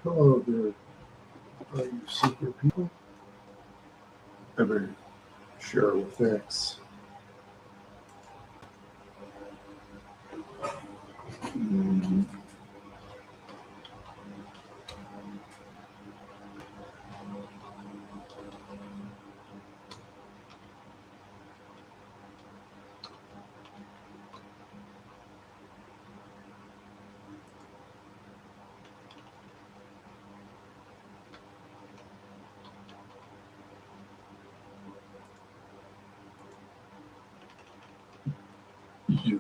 Hello there, all you super people. Ever share with X? Mm, yeah.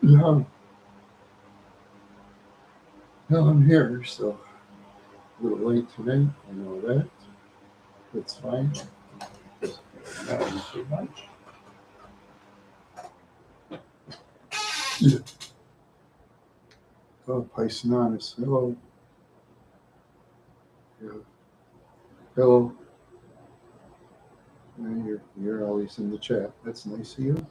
Yeah, well, I'm here, so a little late tonight. I know that. That's fine. Not so much. Yeah. Oh, Pisces. Hello. Yeah. Hello. Yeah, you're always in the chat. That's nice of you.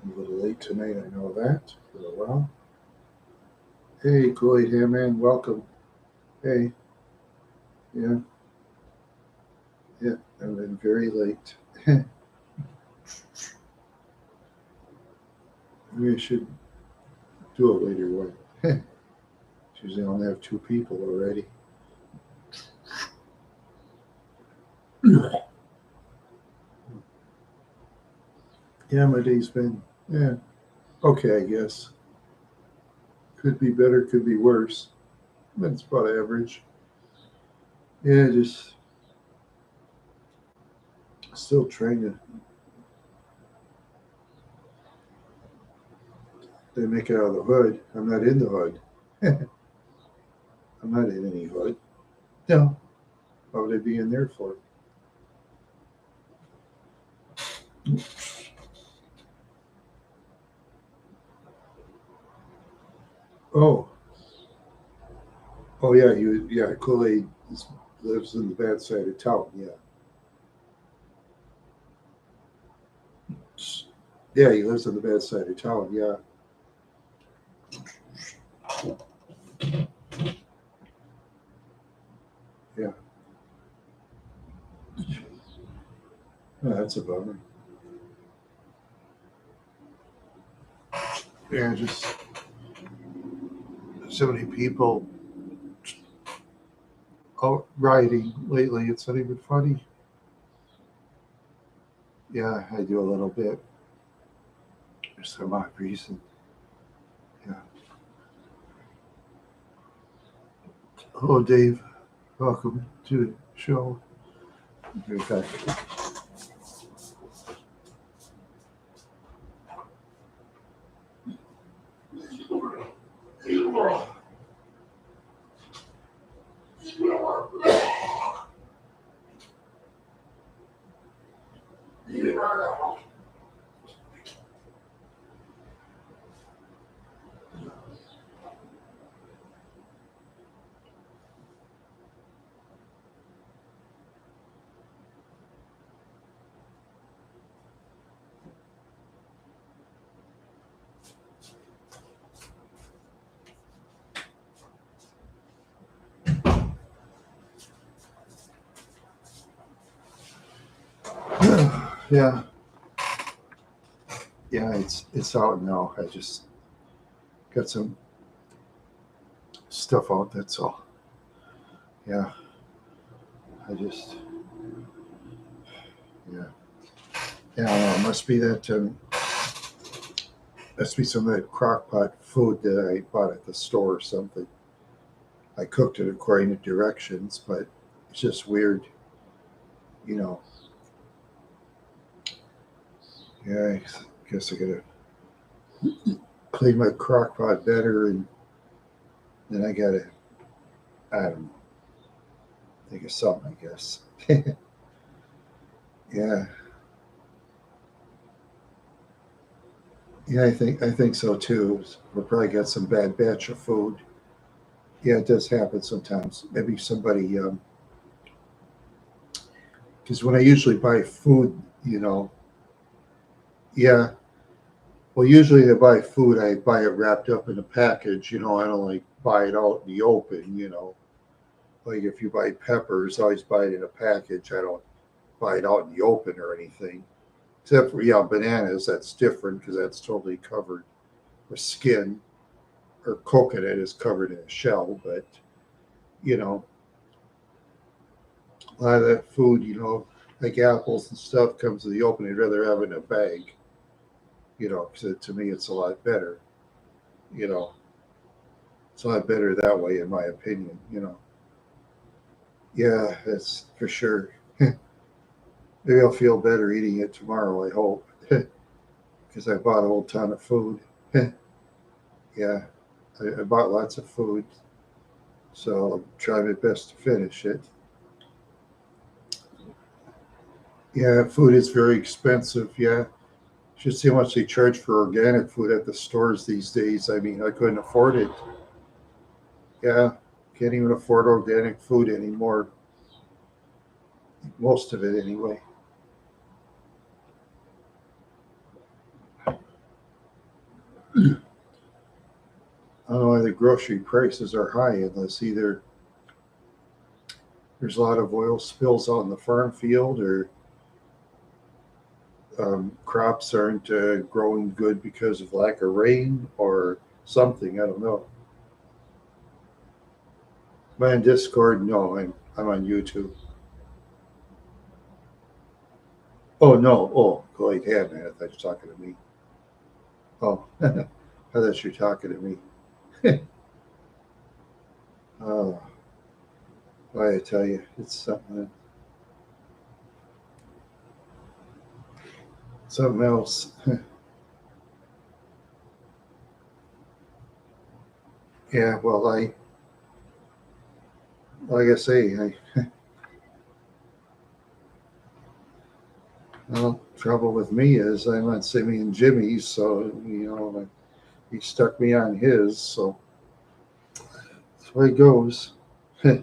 I'm a little late tonight. I know that. For a while. Hey, Cloyd Hammond. Welcome. Hey. Yeah. Yeah. I've been very late. Maybe I should do a later one. Usually I only have two people already. Yeah, my day's been okay, I guess. Could be better, could be worse. But it's about average. Yeah, just still trying to they make it out of the hood. I'm not in the hood. I'm not in any hood. No. What would I be in there for? Oh. Oh yeah, Kool-Aid lives in the bad side of town, yeah. Yeah, he lives on the bad side of town, yeah. Yeah. Oh, that's a bummer. Yeah, just so many people out rioting lately. It's not even funny. Yeah, I do a little bit for some odd reason. Yeah. Hello, Dave. Welcome to the show. Be right back. Yeah, yeah, it's out now. I just got some stuff out. That's all. Yeah, I just yeah yeah. I don't know, it must be some of that crock pot food that I bought at the store or something. I cooked it according to directions, but it's just weird, you know. Yeah, I guess I gotta clean my crock pot better, and then I gotta I don't know. Think of something, I guess. Yeah, yeah, I think so too. We'll probably get some bad batch of food. Yeah, it does happen sometimes. Maybe somebody, because when I usually buy food, you know, yeah. Well, usually I buy food, I buy it wrapped up in a package. I don't like buy it out in the open. Like if you buy peppers, I always buy it in a package. I don't buy it out in the open or anything. Except for bananas, that's different because that's totally covered with skin, or coconut is covered in a shell. But you know, a lot of that food, like apples and stuff, comes to the open. I'd rather have it in a bag. Because to me, it's a lot better. You know, it's a lot better that way, in my opinion. Yeah, that's for sure. Maybe I'll feel better eating it tomorrow. I hope, because I bought a whole ton of food. Yeah, I bought lots of food, so I'll try my best to finish it. Yeah, food is very expensive. Yeah, should see how much they charge for organic food at the stores these days. I mean, I couldn't afford it. Yeah, can't even afford organic food anymore. Most of it, anyway. I don't know why the grocery prices are high, unless either there's a lot of oil spills out in the farm field, or crops aren't growing good because of lack of rain, or something. I don't know. Am I on Discord? No, I'm on YouTube. Oh no! Oh, go ahead, man. I thought you were talking to me. Oh, I thought you were talking to me. Oh, why I tell you, it's something else. Yeah. Well, like I say, well, trouble with me is I'm on Simeon Jimmy's, so like, he stuck me on his, so that's the way it goes. If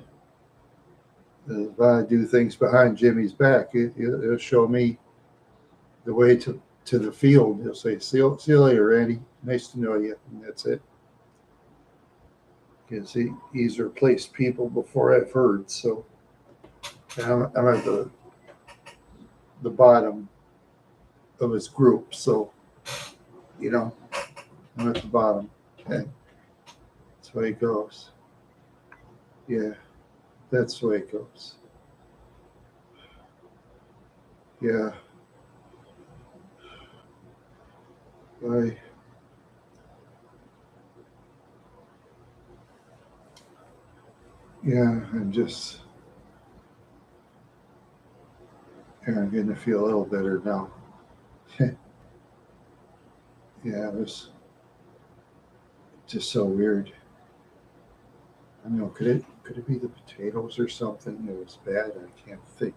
I do things behind Jimmy's back, it'll show me the way to the field. He'll say, see you later, Randy. Nice to know you." And that's it. Because he's replaced people before I've heard. So I'm at the bottom of his group. So, you know, I'm at the bottom. Okay. That's the way it goes. Yeah, that's the way it goes. Yeah. I, yeah, I'm getting to feel a little better now. Yeah, it was just so weird. I don't know, could it be the potatoes or something that was bad? I can't think.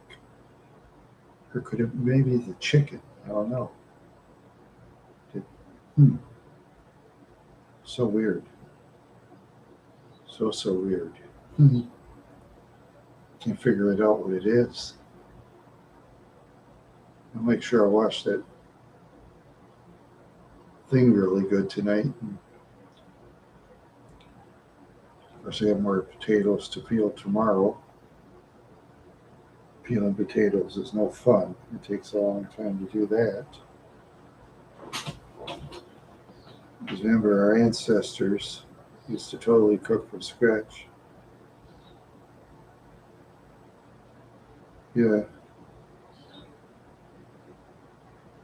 Or could it maybe the chicken? I don't know. Did, hmm, so weird. So weird. Hmm. Can't figure it out what it is. I'll make sure I wash that thing really good tonight. And of course, I have more potatoes to peel tomorrow. Peeling potatoes is no fun. It takes a long time to do that. Because remember, our ancestors used to totally cook from scratch. Yeah,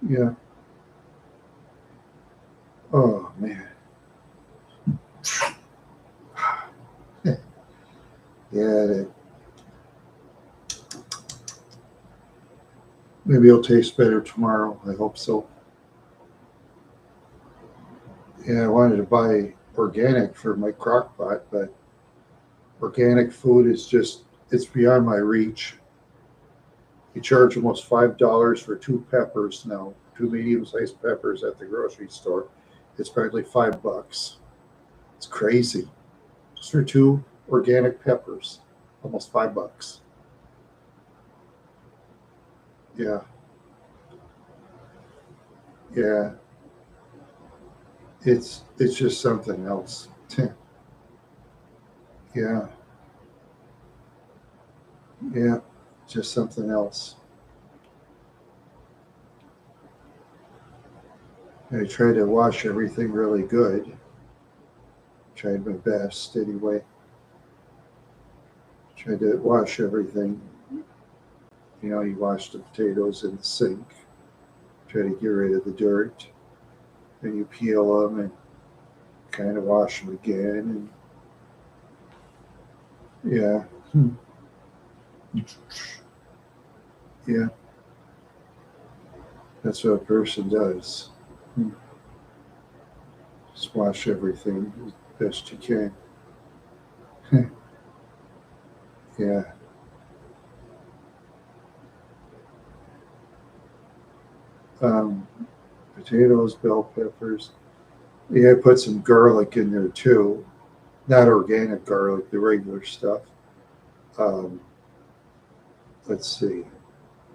yeah. Oh man. Yeah, maybe it'll taste better tomorrow. I hope so. Yeah, I wanted to buy organic for my crock pot, but Organic food is just, it's beyond my reach. You charge almost $5 for two peppers now, two medium-sized peppers at the grocery store. It's practically $5. It's crazy. Just for two organic peppers, almost $5. Yeah, yeah. It's just something else. Yeah, yeah. Just something else. I try to wash everything really good. Tried my best anyway. Tried to wash everything. You know, you wash the potatoes in the sink. Try to get rid of the dirt. Then you peel them and kind of wash them again. And yeah, yeah, that's what a person does. Just wash everything as best you can. Yeah. Um, Potatoes, bell peppers. Yeah, I put some garlic in there too. Not organic garlic, the regular stuff. Um, let's see.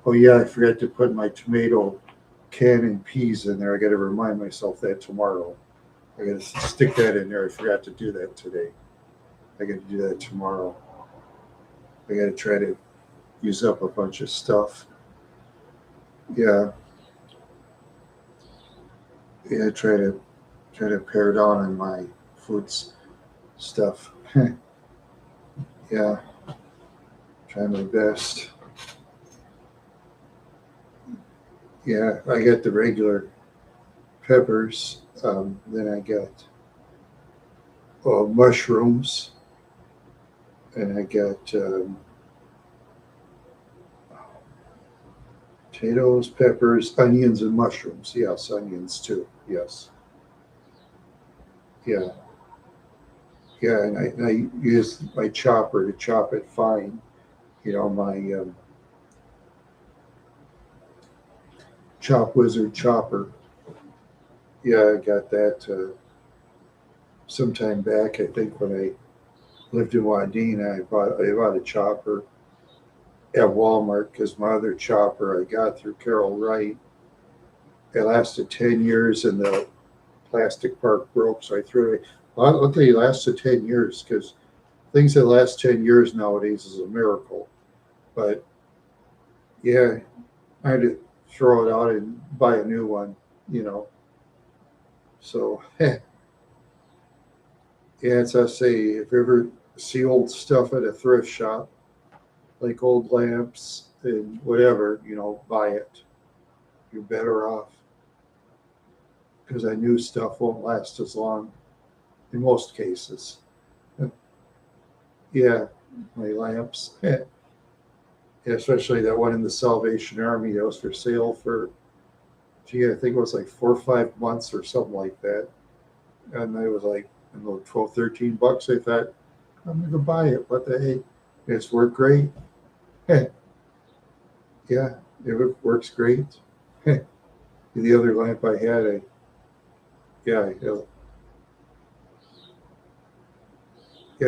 Oh yeah, I forgot to put my tomato can and peas in there. I got to remind myself that tomorrow. I got to stick that in there. I forgot to do that today. I got to do that tomorrow. I got to try to use up a bunch of stuff. Yeah, yeah. Try to pare down on my foods stuff. Yeah, try my best. Yeah, I got the regular peppers. Then I got mushrooms, and I got potatoes, peppers, onions, and mushrooms. Yes, onions too. Yes, yeah, yeah. And I use my chopper to chop it fine. You know, my Chop Wizard chopper. Yeah, I got that some time back. I think when I lived in Wadena, I bought a chopper at Walmart because my other chopper I got through Carol Wright. It lasted 10 years and the plastic part broke, so I threw it. I'll tell you, it lasted 10 years because things that last 10 years nowadays is a miracle. But yeah, I had to throw it out and buy a new one, you know. So, yeah, it's I say, if you ever see old stuff at a thrift shop, like old lamps and whatever, buy it. You're better off because I knew stuff won't last as long in most cases. Yeah, my lamps. Yeah, especially that one in the Salvation Army that was for sale for, gee, I think it was like 4 or 5 months or something like that. And I was like, I don't know, 12, $13. I thought, I'm going to buy it. What the heck? It's worked great. Yeah, it works great. The other lamp I had, yeah, I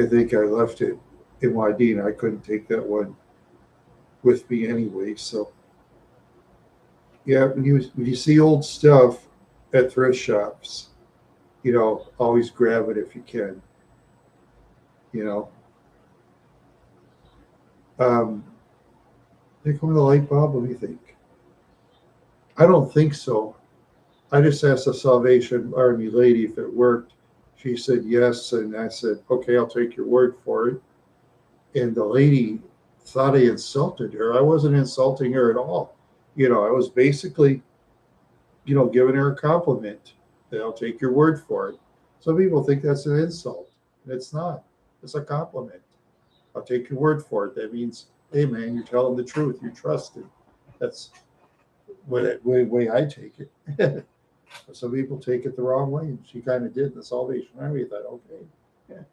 think I left it in Wadena. I couldn't take that one with me anyway. So yeah, when you see old stuff at thrift shops, always grab it if you can. You know, um, they come with a light bulb. What do you think? I don't think so. I just asked the Salvation Army lady if it worked. She said yes, and I said, okay, I'll take your word for it. And the lady thought I insulted her. I wasn't insulting her at all. I was basically, giving her a compliment. That I'll take your word for it. Some people think that's an insult. It's not. It's a compliment. I'll take your word for it. That means, hey man, you're telling the truth. You're trusted. That's way I take it. Some people take it the wrong way, and she kind of did in the Salvation Army. I thought, okay, yeah,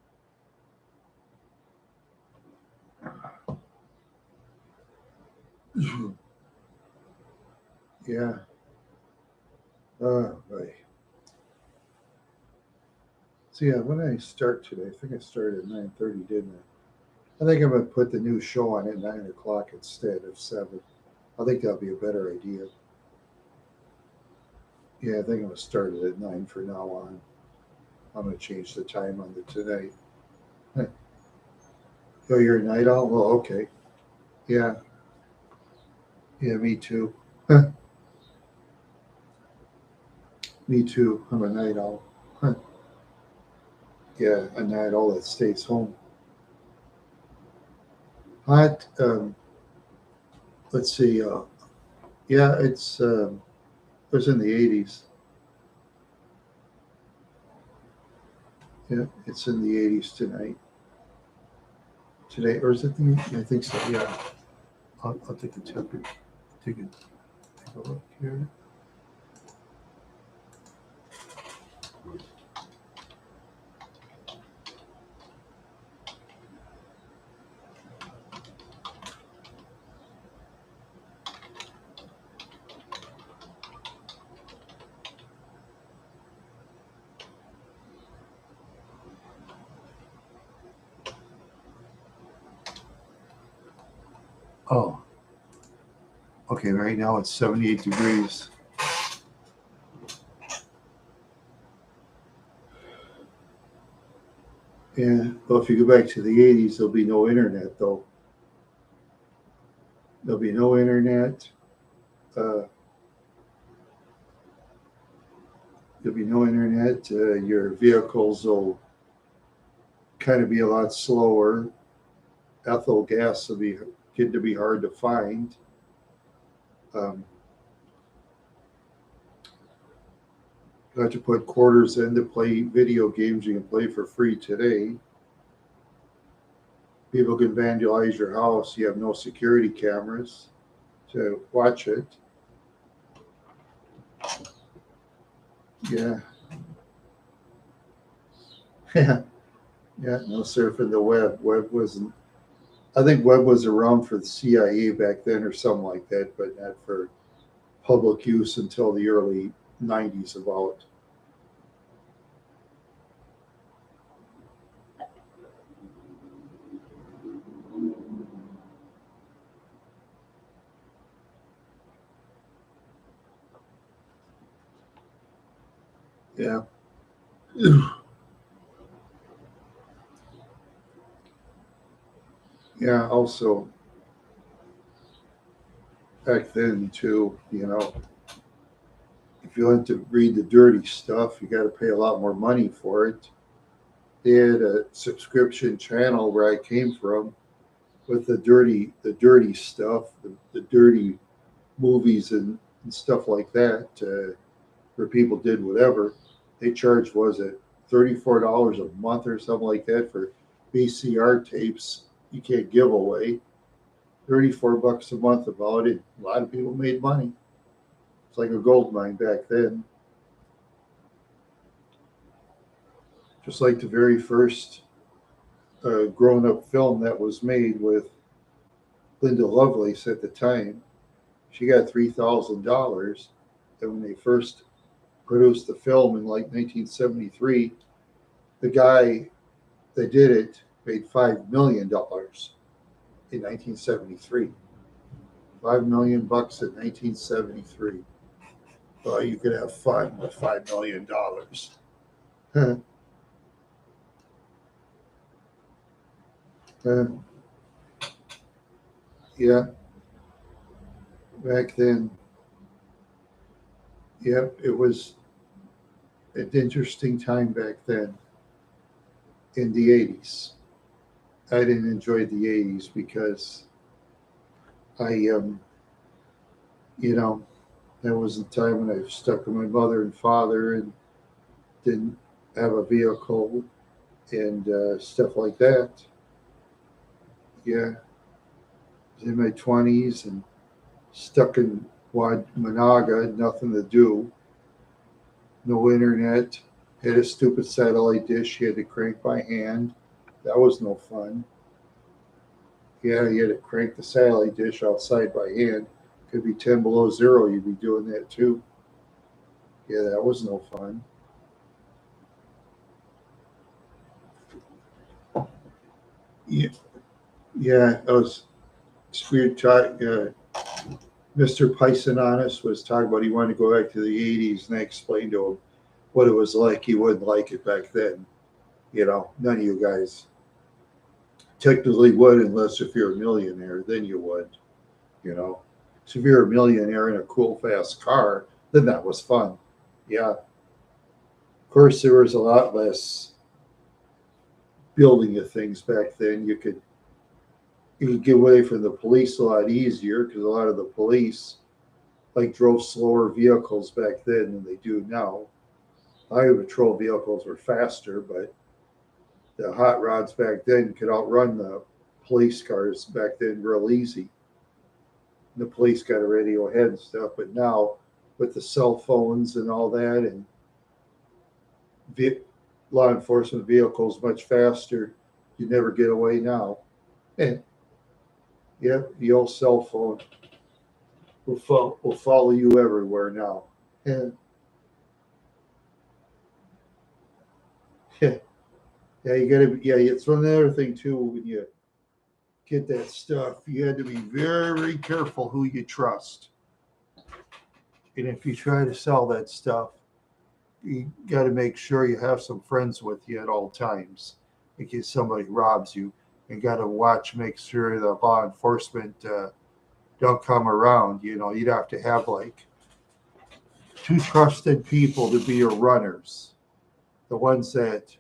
Yeah. Right. So yeah, when I start today, I think I started at 9:30, didn't I? I think I'm gonna put the new show on at 9 o'clock instead of 7. I think that'll be a better idea. Yeah, I think I'm gonna start it at 9 for now on. I'm gonna change the time on the tonight. Oh, you're a night owl? Well, okay. Yeah, yeah, me too. Me too. I'm a night owl. Yeah, a night owl that stays home. Hot. Let's see. Yeah, it was in the 80s. Yeah, it's in the 80s tonight. Today, or is it the? Yeah, I think so. Yeah, I'll take a temperature. Take a look here. Oh, okay. Right now it's 78 degrees. Yeah. Well, if you go back to the 80s, there'll be no internet though. There'll be no internet. Uh, there'll be no internet. Your vehicles will kind of be a lot slower. Ethyl gas will be get to be hard to find. Um, you have to put quarters in to play video games you can play for free today. People can vandalize your house. You have no security cameras to watch it. Yeah, yeah, yeah. No surfing the web. Web wasn't. I think web was around for the CIA back then or something like that, but not for public use until the early '90s. About. Yeah, yeah. Also, back then too, if you want to read the dirty stuff, you got to pay a lot more money for it. They had a subscription channel where I came from with the dirty stuff, the dirty movies and stuff like that, where people did whatever. They charged, was it $34 a month or something like that for VCR tapes you can't give away. 34 bucks a month about it. A lot of people made money. It's like a gold mine back then. Just like the very first grown up film that was made with Linda Lovelace at the time. She got $3,000. And when they first produced the film in like 1973, the guy that did it made $5 million in 1973. 5 million bucks in 1973. Well, you could have fun with $5 million. uh, yeah, back then, yep, it was an interesting time back then in the 80s. I didn't enjoy the 80s because I, you know, that was the time when I was stuck with my mother and father and didn't have a vehicle and stuff like that. Yeah, I was in my 20s and stuck in Wad Managa, nothing to do, no internet, had a stupid satellite dish you had to crank by hand. That was no fun. Yeah, you had to crank the satellite dish outside by hand. Could be 10 below zero. You'd be doing that too. Yeah, that was no fun. Yeah, yeah, I was weird. Mr. Paisonanis was talking about he wanted to go back to the 80s, and I explained to him what it was like. He wouldn't like it back then. None of you guys technically would unless if you're a millionaire, then you would. You know, so if you're a millionaire in a cool, fast car, then that was fun. Yeah. Of course, there was a lot less building of things back then. You could get away from the police a lot easier because a lot of the police like drove slower vehicles back then than they do now. Highway patrol vehicles were faster, but the hot rods back then could outrun the police cars back then real easy. The police got a radio ahead and stuff, but now with the cell phones and all that, and law enforcement vehicles much faster, you never get away now. And yeah, the old cell phone will follow you everywhere now. And yeah, yeah, you gotta. Yeah, it's one other thing too. When you get that stuff, you had to be very careful who you trust. And if you try to sell that stuff, you got to make sure you have some friends with you at all times in case somebody robs you. And got to watch, make sure the law enforcement don't come around. You'd have to have like two trusted people to be your runners, the ones that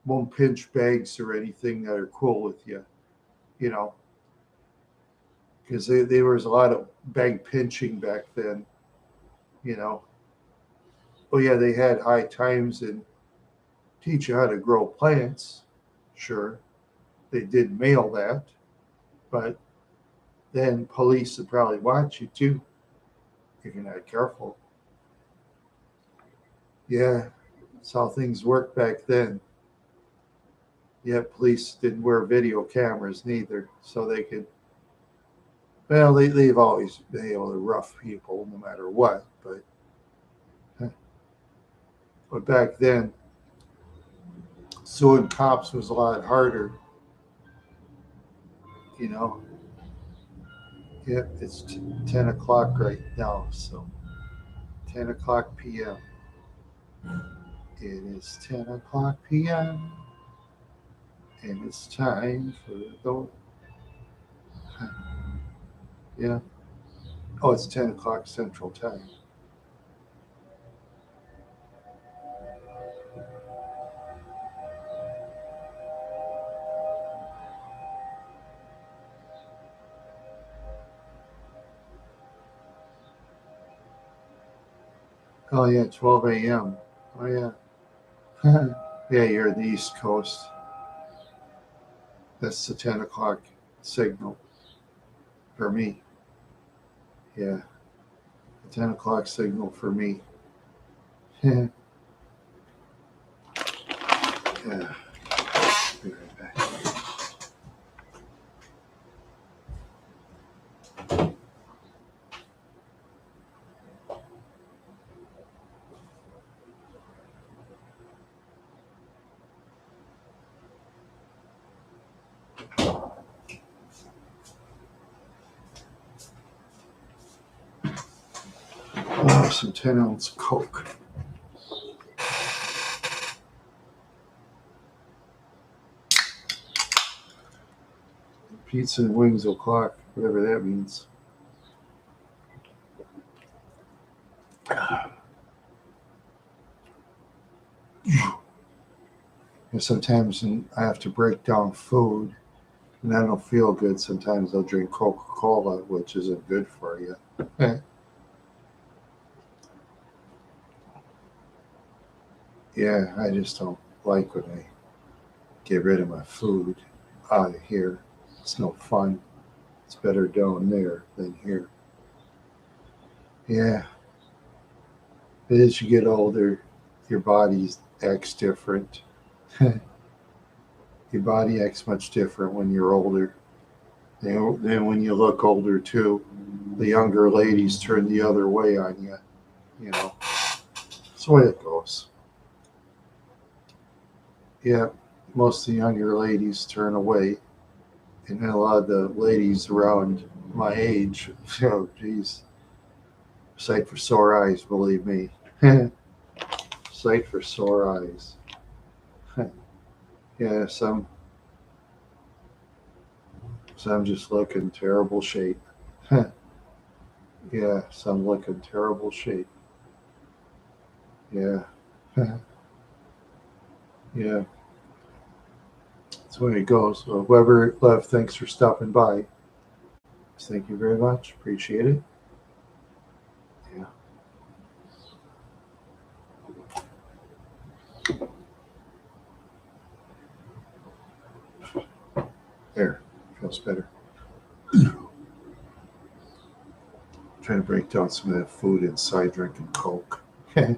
won't pinch bags or anything, that are cool with you. You know, because there was a lot of bag pinching back then. You know, oh yeah, they had high times and teach you how to grow plants. Sure, they did mail that, but then police would probably watch you too if you're not careful. Yeah, that's how things worked back then. Yeah, police didn't wear video cameras neither, so they could. Well, they've always been able to rough people no matter what, but back then, suing cops was a lot harder. You know. Yep, it's 10 o'clock right now, so 10 o'clock p.m. It is 10 o'clock p.m. and it's time for the. Yeah. Oh, it's 10 o'clock Central Time. Oh, yeah, 12 a.m. Oh, yeah. Yeah, you're in the East Coast. That's the 10 o'clock signal for me. Yeah, the 10 o'clock signal for me. Yeah. Be right back. Oh, some 10-ounce Coke. Pizza and wings o'clock, whatever that means. And sometimes I have to break down food and I don't feel good. Sometimes I'll drink Coca Cola, which isn't good for you. Yeah, I just don't like when I get rid of my food out of here. It's no fun. It's better down there than here. Yeah, but as you get older, your body acts different. Your body acts much different when you're older. Then when you look older too, the younger ladies turn the other way on you. You know, that's the way it goes. Yeah, most of the younger ladies turn away, and then a lot of the ladies around my age, oh geez, sight for sore eyes, believe me. Sight for sore eyes. Yeah, some just look in terrible shape. Yeah, some look in terrible shape. Yeah, yeah, that's the way it goes. So whoever left, thanks for stopping by. Thank you very much. Appreciate it. Yeah, there. Feels better. Trying to break down some of that food inside drinking Coke. Yeah,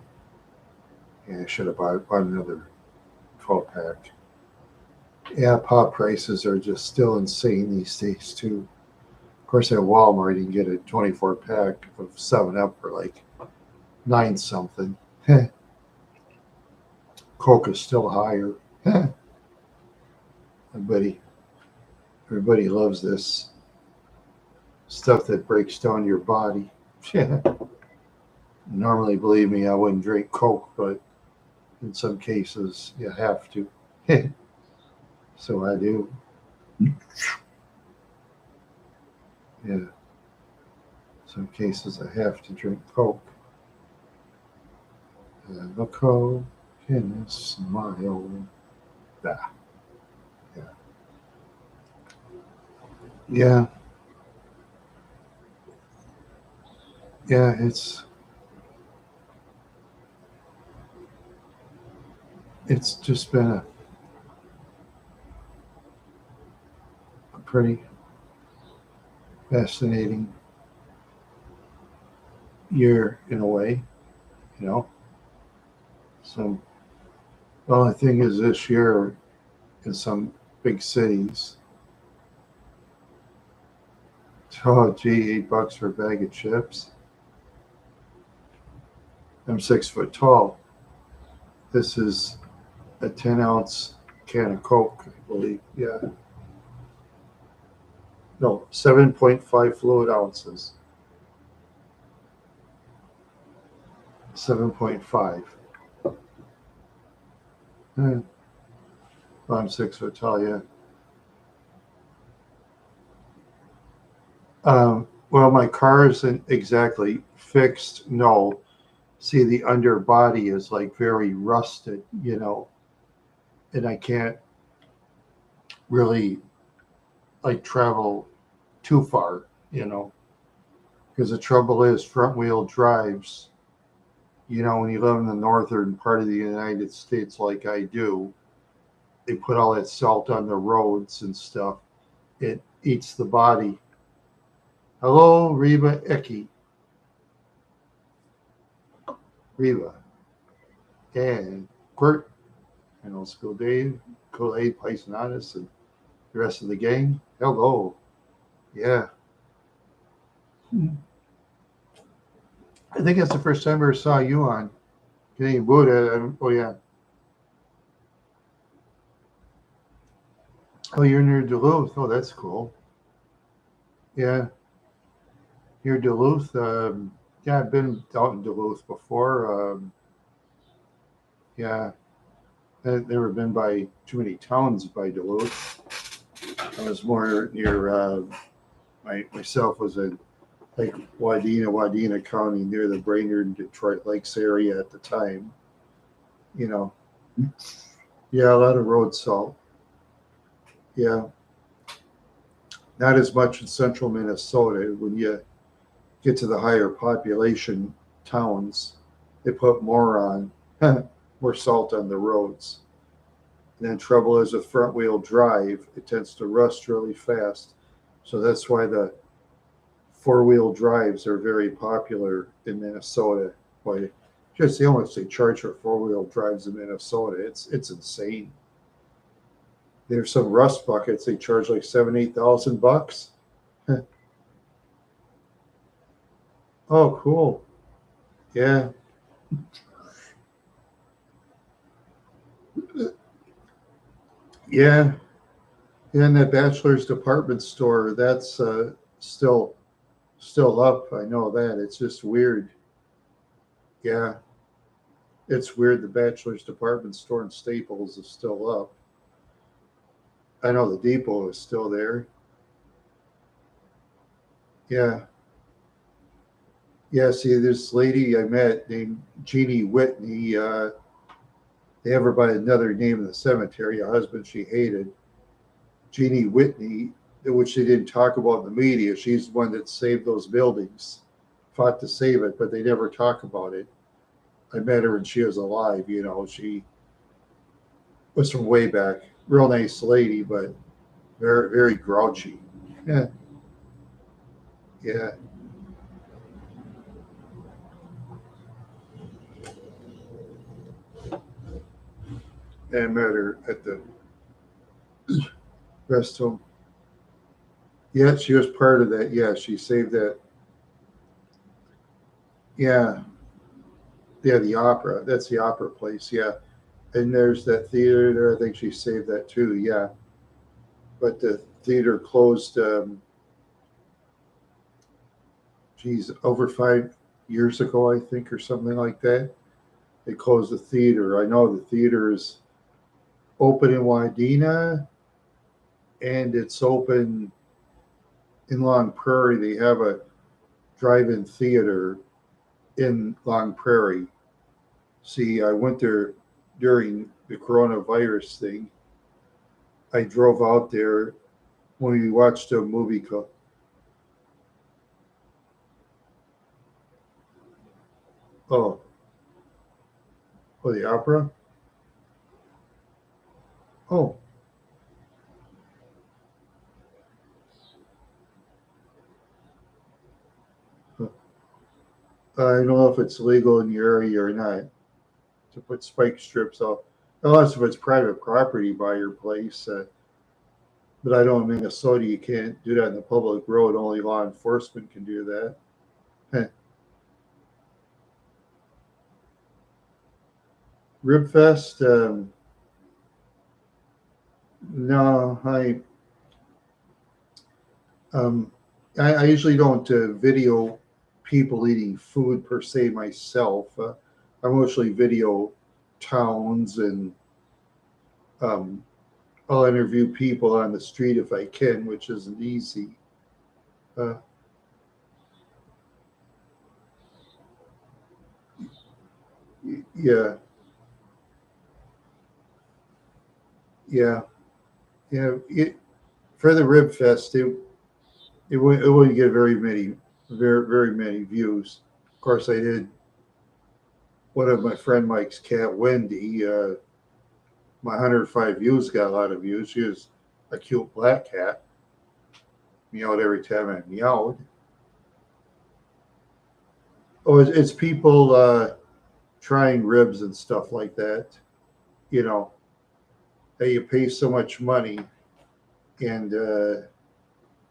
I should have bought another 12 pack. Yeah, pop prices are just still insane these days, too. Of course, at Walmart, you can get a 24 pack of 7 Up for like 9 something. Coke is still higher. everybody, everybody loves this stuff that breaks down your body. Normally, believe me, I wouldn't drink Coke, but in some cases, you have to. So I do. Yeah, some cases I have to drink Coke. And a Coke in a smile. Ah, yeah, yeah, yeah. It's just been a pretty fascinating year in a way, you know. So the only thing is this year in some big cities, oh gee, $8 for a bag of chips. I'm 6 foot tall. This is a 10-ounce can of Coke, I believe. Yeah. No, 7.5 fluid ounces. 7.5. Hmm. I'm 6 foot tall, yeah. Well, my car isn't exactly fixed. No. See, the underbody is like very rusted, and I can't really like travel too far, because the trouble is front wheel drives, when you live in the northern part of the United States like I do, they put all that salt on the roads and stuff. It eats the body. Hello, Reba Icky. Reba. And Quirt and Old School Dave, Kool-Aid, Paisonatus, and the rest of the gang. Hello. Yeah. I think that's the first time I ever saw you on Canadian Buddha. Oh, yeah. Oh, you're near Duluth. Oh, that's cool. Yeah. Near Duluth. Yeah, I've been out in Duluth before. Yeah. I've never been by too many towns by Duluth. I was more near, myself was in like Wadena County near the Brainerd, Detroit Lakes area at the time. You know, yeah, a lot of road salt. Yeah, not as much in central Minnesota. When you get to the higher population towns, they put more on, more salt on the roads. And then trouble is with front wheel drive, it tends to rust really fast. So that's why the 4-wheel drives are very popular in Minnesota. Why just how much they charge for 4-wheel drives in Minnesota. It's insane. There's some rust buckets. They charge like $7,000, $8,000. Oh, cool. Yeah. Yeah. Yeah, and that Bachelor's Department Store, that's still still up. I know that. It's just weird. Yeah. It's weird the Bachelor's Department Store in Staples is still up. I know the Depot is still there. Yeah. Yeah, see, this lady I met named Jeannie Whitney, they have her by another name in the cemetery, a husband she hated. Jeannie Whitney, which they didn't talk about in the media. She's the one that saved those buildings, fought to save it, but they never talk about it. I met her and she was alive. She was from way back. Real nice lady, but very, very grouchy. Yeah, yeah. I met her at the rest home. Yeah, she was part of that. Yeah, she saved that. Yeah, yeah, the opera. That's the opera place. Yeah, and there's that theater there. I think she saved that too. Yeah, but the theater closed. Geez, over 5 years ago, I think, or something like that. They closed the theater. I know the theater is open in Wadena and it's open in Long Prairie. They have a drive-in theater in Long Prairie. See, I went there during the coronavirus thing. I drove out there when we watched a movie called oh, oh, the opera. Oh, I don't know if it's legal in your area or not to put spike strips out. Unless if it's private property by your place. But I know in Minnesota you can't do that in the public road. Only law enforcement can do that. Ribfest, no, um, I usually don't video people eating food per se myself. I mostly video towns and um, I'll interview people on the street if I can, which isn't easy. Uh, yeah, yeah, yeah. For the Rib Fest, it wouldn't get very many views. Of course, I did one of my friend Mike's cat, Wendy. My 105 views got a lot of views. She was a cute black cat, meowed every time I meowed. Oh, it's people trying ribs and stuff like that. You know, that you pay so much money and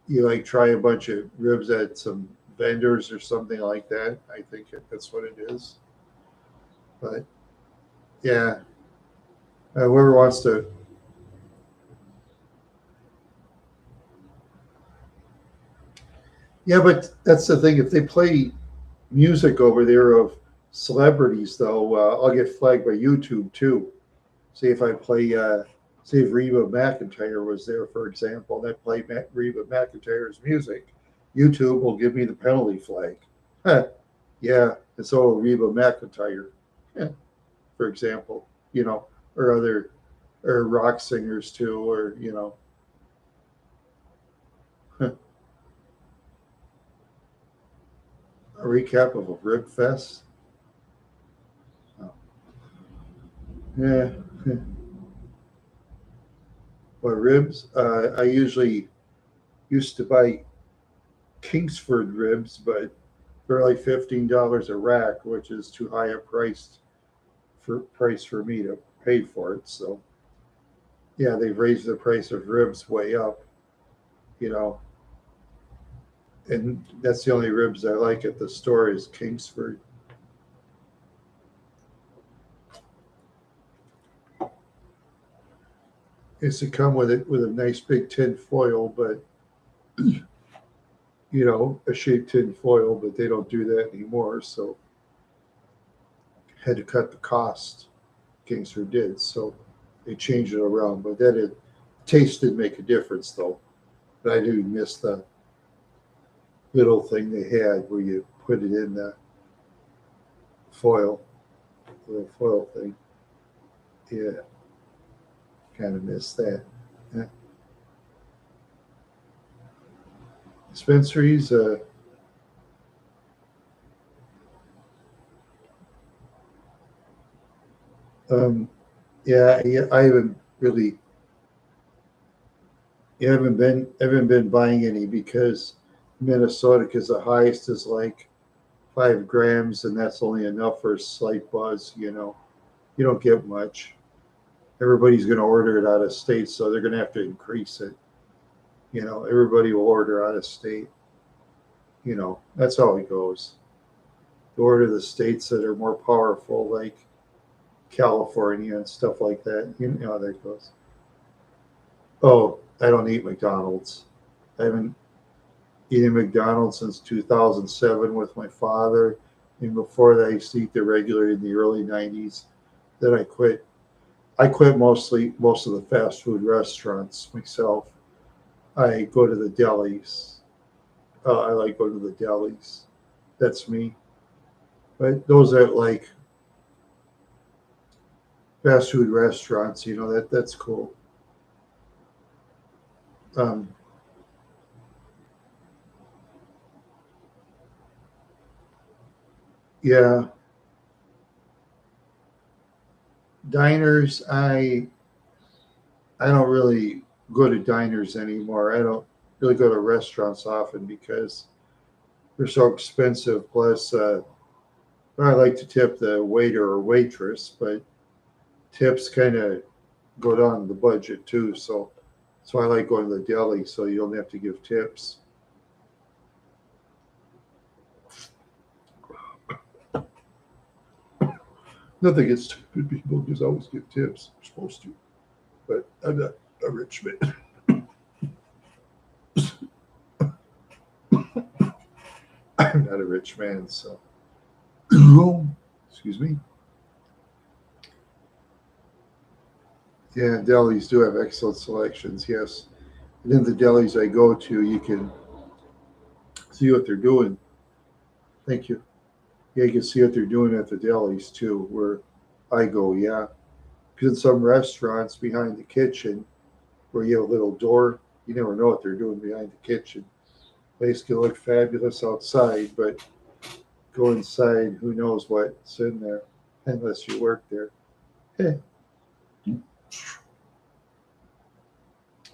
you like try a bunch of ribs at some vendors or something like that. I think that's what it is. But yeah, whoever wants to. Yeah, but that's the thing. If they play music over there of celebrities, though, I'll get flagged by YouTube too. See if I play, see if Reba McEntire was there, for example, and I play Reba McEntire's music. YouTube will give me the penalty flag. Huh, yeah, and so will Reba McEntire, yeah, for example, or other, or rock singers too, or, a recap of a rib fest. Oh, yeah, but ribs, I usually used to buy Kingsford ribs, but they're like $15 a rack, which is too high a price for me to pay for it. So Yeah, they've raised the price of ribs way up, you know, and that's the only ribs I like at the store is Kingsford. It's to come with it with a nice big tin foil, but a shaped tin foil, but they don't do that anymore. So had to cut the cost. Kingsford did, so they changed it around. But that it taste did make a difference though. But I do miss the little thing they had where you put it in the foil, the little foil thing. Yeah, kind of miss that. Yeah. Dispensaries, um, yeah, I haven't really, haven't been buying any because Minnesota, because the highest is like 5 grams, and that's only enough for a slight buzz. You don't get much. Everybody's going to order it out of state, so they're going to have to increase it. Everybody will order out of state. That's how it goes. You order the states that are more powerful, like California and stuff like that. You know how that goes. Oh, I don't eat McDonald's. I haven't eaten McDonald's since 2007 with my father. And before that, I used to eat the regular in the early 90s. Then I quit. I quit most of the fast food restaurants myself. I go to the delis. I like going to the delis. That's me. But those are like fast food restaurants. That's cool. Um, yeah, diners. I don't really go to diners anymore. I don't really go to restaurants often because they're so expensive. Plus, I like to tip the waiter or waitress, but tips kind of go down the budget too. So I like going to the deli, so you don't have to give tips. Nothing against stupid people because I always give tips. I'm supposed to, but I'm not a rich man. I'm not a rich man, so excuse me. Yeah, delis do have excellent selections. Yes, and in the delis I go to, you can see what they're doing. Thank you. Yeah, you can see what they're doing at the delis too, where I go. Yeah, because in some restaurants behind the kitchen, where you have a little door, you never know what they're doing behind the kitchen. Place can look fabulous outside, but go inside, who knows what's in there, unless you work there. Yeah,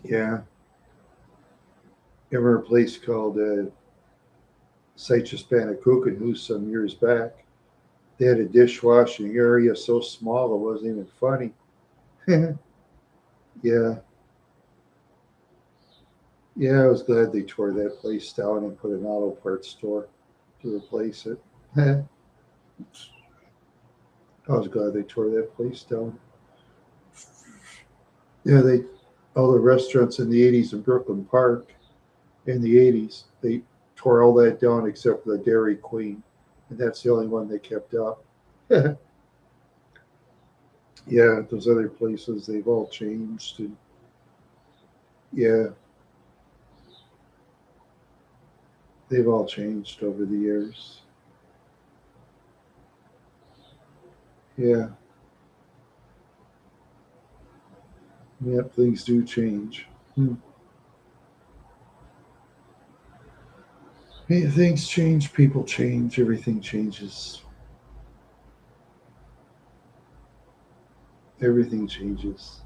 yeah. Remember a place called Seiches Panakuchen some years back. They had a dishwashing area so small it wasn't even funny. Yeah, yeah, I was glad they tore that place down and put an auto parts store to replace it. I was glad they tore that place down. Yeah, they all the restaurants in the '80s in Brooklyn Park in the '80s they tore all that down except for the Dairy Queen, and that's the only one they kept up. Yeah, those other places they've all changed, and yeah, they've all changed over the years. Yeah, yep, things do change. Hmm. Yeah, things change, people change, everything changes. Everything changes.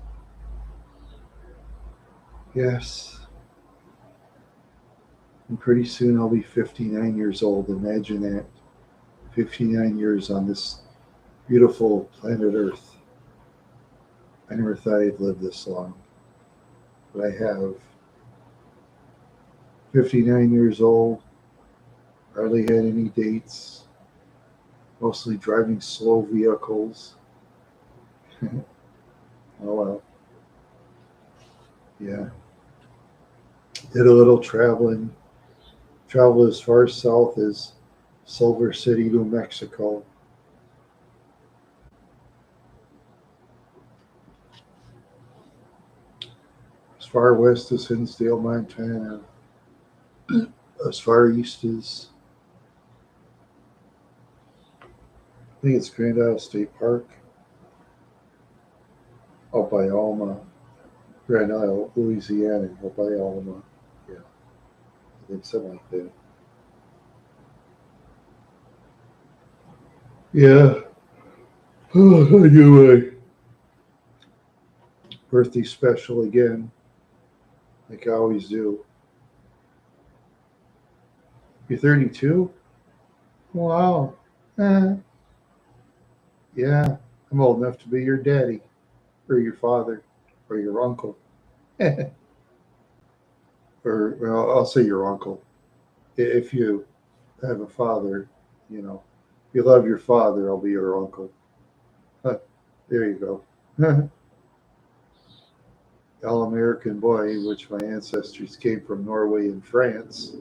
Yes, and pretty soon I'll be 59 years old. Imagine that. 59 years on this beautiful planet Earth. I never thought I'd live this long. But I have 59 years old, hardly had any dates, mostly driving slow vehicles. Oh well, yeah. Did a little traveling. Traveled as far south as Silver City, New Mexico. As far west as Hinsdale, Montana. As far east as, I think it's Grand Isle State Park, out by Alma. Grand Isle, Louisiana, out by Alma. Yeah, I think something like that. Yeah. Anyway, birthday special again, like I always do. You're 32? Wow. Eh, yeah, I'm old enough to be your daddy, or your father, or your uncle. Or, well, I'll say your uncle. If you have a father, you know, if you love your father, I'll be your uncle. Huh, there you go. All American boy, which my ancestors came from Norway and France,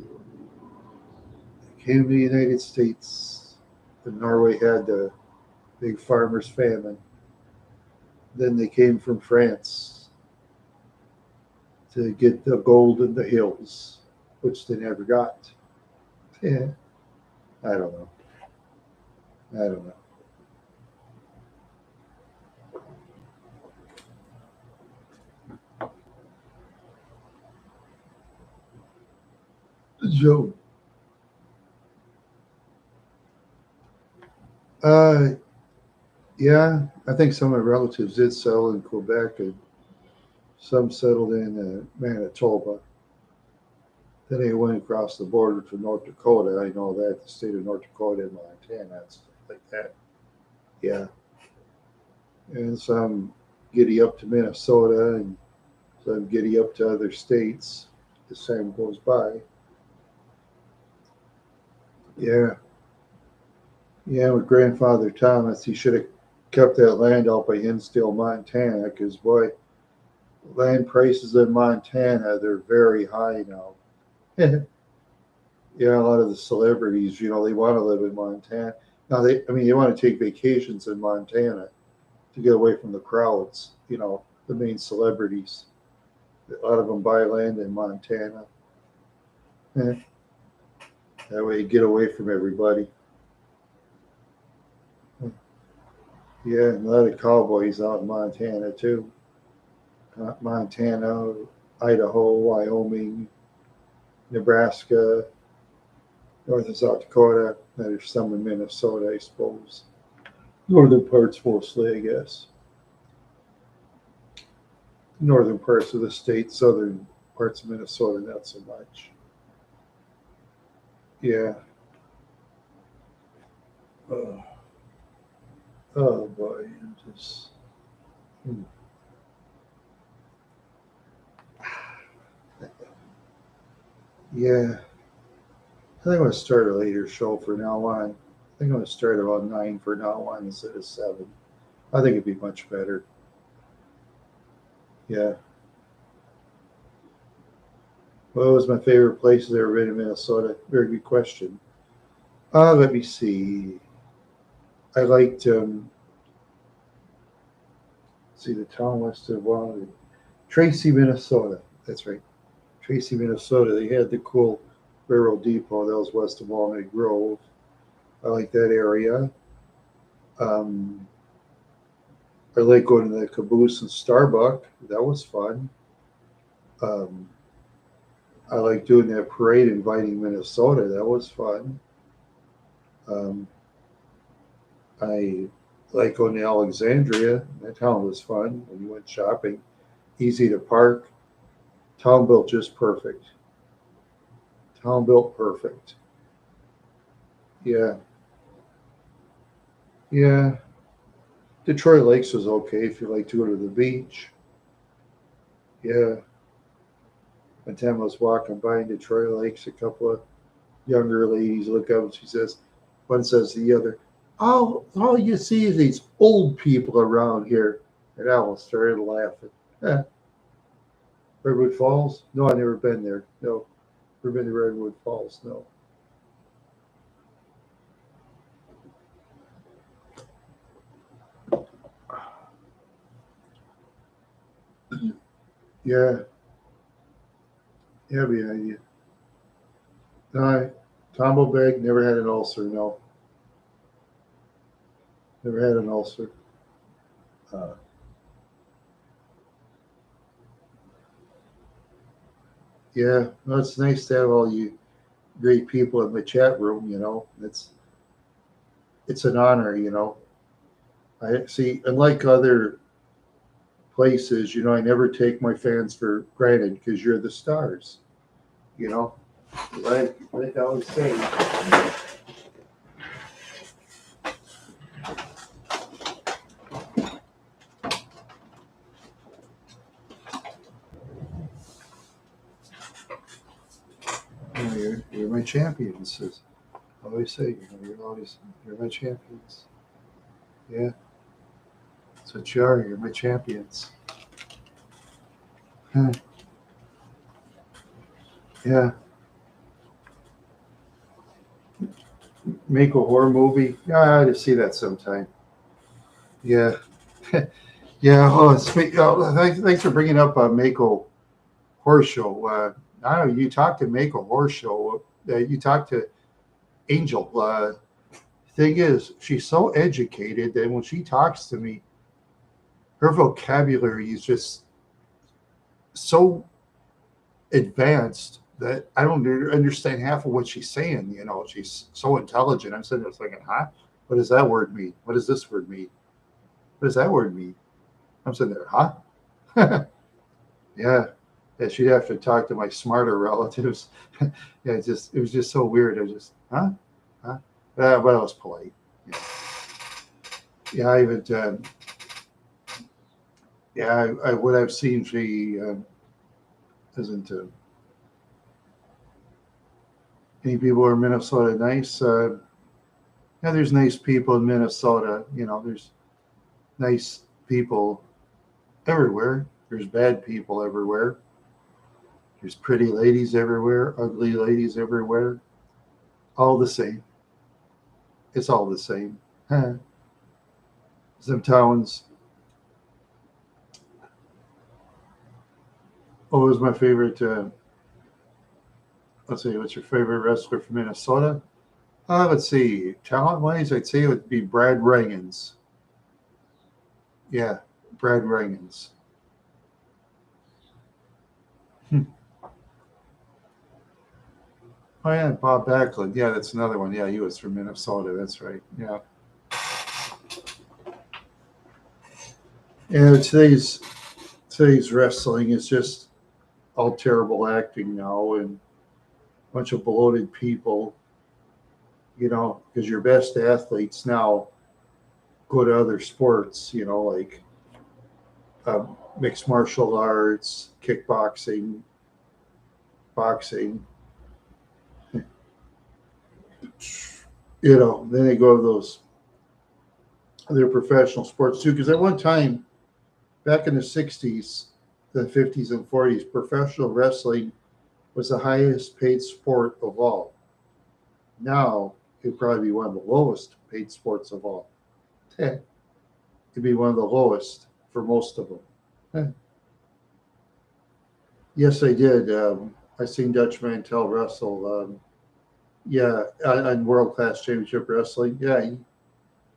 came to the United States. And Norway had the big farmers' famine. Then they came from France to get the gold in the hills, which they never got. Yeah, I don't know. I don't know. Joe, uh, yeah, I think some of my relatives did settle in Quebec, and some settled in Manitoba. Then they went across the border to North Dakota. I know that the state of North Dakota and Montana and stuff like that. Yeah, and some giddy up to Minnesota, and some giddy up to other states as time goes by. Yeah, yeah. With grandfather Thomas, he should have kept that land out by Hinsdale, Montana, because boy, land prices in Montana they're very high now. Yeah, a lot of the celebrities, they want to live in Montana. Now I mean, they want to take vacations in Montana to get away from the crowds. The main celebrities. A lot of them buy land in Montana. Eh, that way, you get away from everybody. Yeah, and a lot of cowboys out in Montana too. Montana, Idaho, Wyoming, Nebraska, North and South Dakota. There's some in Minnesota, I suppose. Northern parts mostly, I guess. Northern parts of the state, southern parts of Minnesota, not so much. Yeah. Oh, oh boy, I'm just. Hmm. Yeah, I think I'm going to start a later show for now on. I think I'm going to start about 9 for now on instead of 7. I think it'd be much better. Yeah. What was my favorite places I've ever been in Minnesota? Very good question. Let me see. I liked, see, the town west of Tracy, Minnesota. That's right. Tracy, Minnesota. They had the cool railroad depot that was west of Walnut Grove. I like that area. Um, I like going to the Caboose and Starbuck. That was fun. Um, I like doing that parade inviting Minnesota. That was fun. Um, I like going to Alexandria. That town was fun when you went shopping. Easy to park. Town built just perfect. Town built perfect. Yeah. Yeah. Detroit Lakes was okay if you like to go to the beach. Yeah. One time I was walking by in Detroit Lakes, a couple of younger ladies look up and she says, one says to the other, all you see is these old people around here. And I almost started laughing. Eh, Redwood Falls? No, I've never been there. No, never been to Redwood Falls. No. Yeah, yeah, behind you. No, Tombo Bag never had an ulcer. No, never had an ulcer. Uh, yeah, no, it's nice to have all you great people in the chat room. It's an honor. I see, unlike other places, I never take my fans for granted because you're the stars. You know, like I always say. You're my champions. As I always say, you're my champions. Yeah, that's what you are. You're my champions. Huh. Yeah, make a horror movie. Yeah, I ought to see that sometime. Yeah, yeah. Thanks for bringing up Mako Horror Show. I don't know. You talked to Mako Horror Show. You talked to Angel. Thing is, she's so educated that when she talks to me, her vocabulary is just so advanced that I don't understand half of what she's saying. She's so intelligent. I'm sitting there thinking, huh? What does that word mean? What does this word mean? What does that word mean? I'm sitting there, huh? Yeah. Yeah, she'd have to talk to my smarter relatives. Yeah, it was just so weird. I just, huh? Huh? But I was polite. Yeah, yeah I even, yeah, what I've seen, she isn't. Any people in Minnesota nice? Yeah, there's nice people in Minnesota. There's nice people everywhere. There's bad people everywhere. There's pretty ladies everywhere, ugly ladies everywhere. All the same. It's all the same. Some towns. What was my favorite? Let's see. What's your favorite wrestler from Minnesota? Let's see. Talent wise, I'd say it would be Brad Rheingans. Yeah, Brad Rheingans. Hmm. Oh yeah, Bob Backlund. Yeah, that's another one. Yeah, he was from Minnesota. That's right. Yeah. Yeah, today's wrestling is just all terrible acting now and a bunch of bloated people. Because your best athletes now go to other sports. Like mixed martial arts, kickboxing, boxing. Then they go to those other professional sports too. Because at one time, back in the '60s, the '50s and '40s, professional wrestling was the highest paid sport of all. Now it'd probably be one of the lowest paid sports of all. It'd be one of the lowest for most of them. Yes, I did. I seen Dutch Mantel wrestle. Yeah, on World Class Championship Wrestling. Yeah,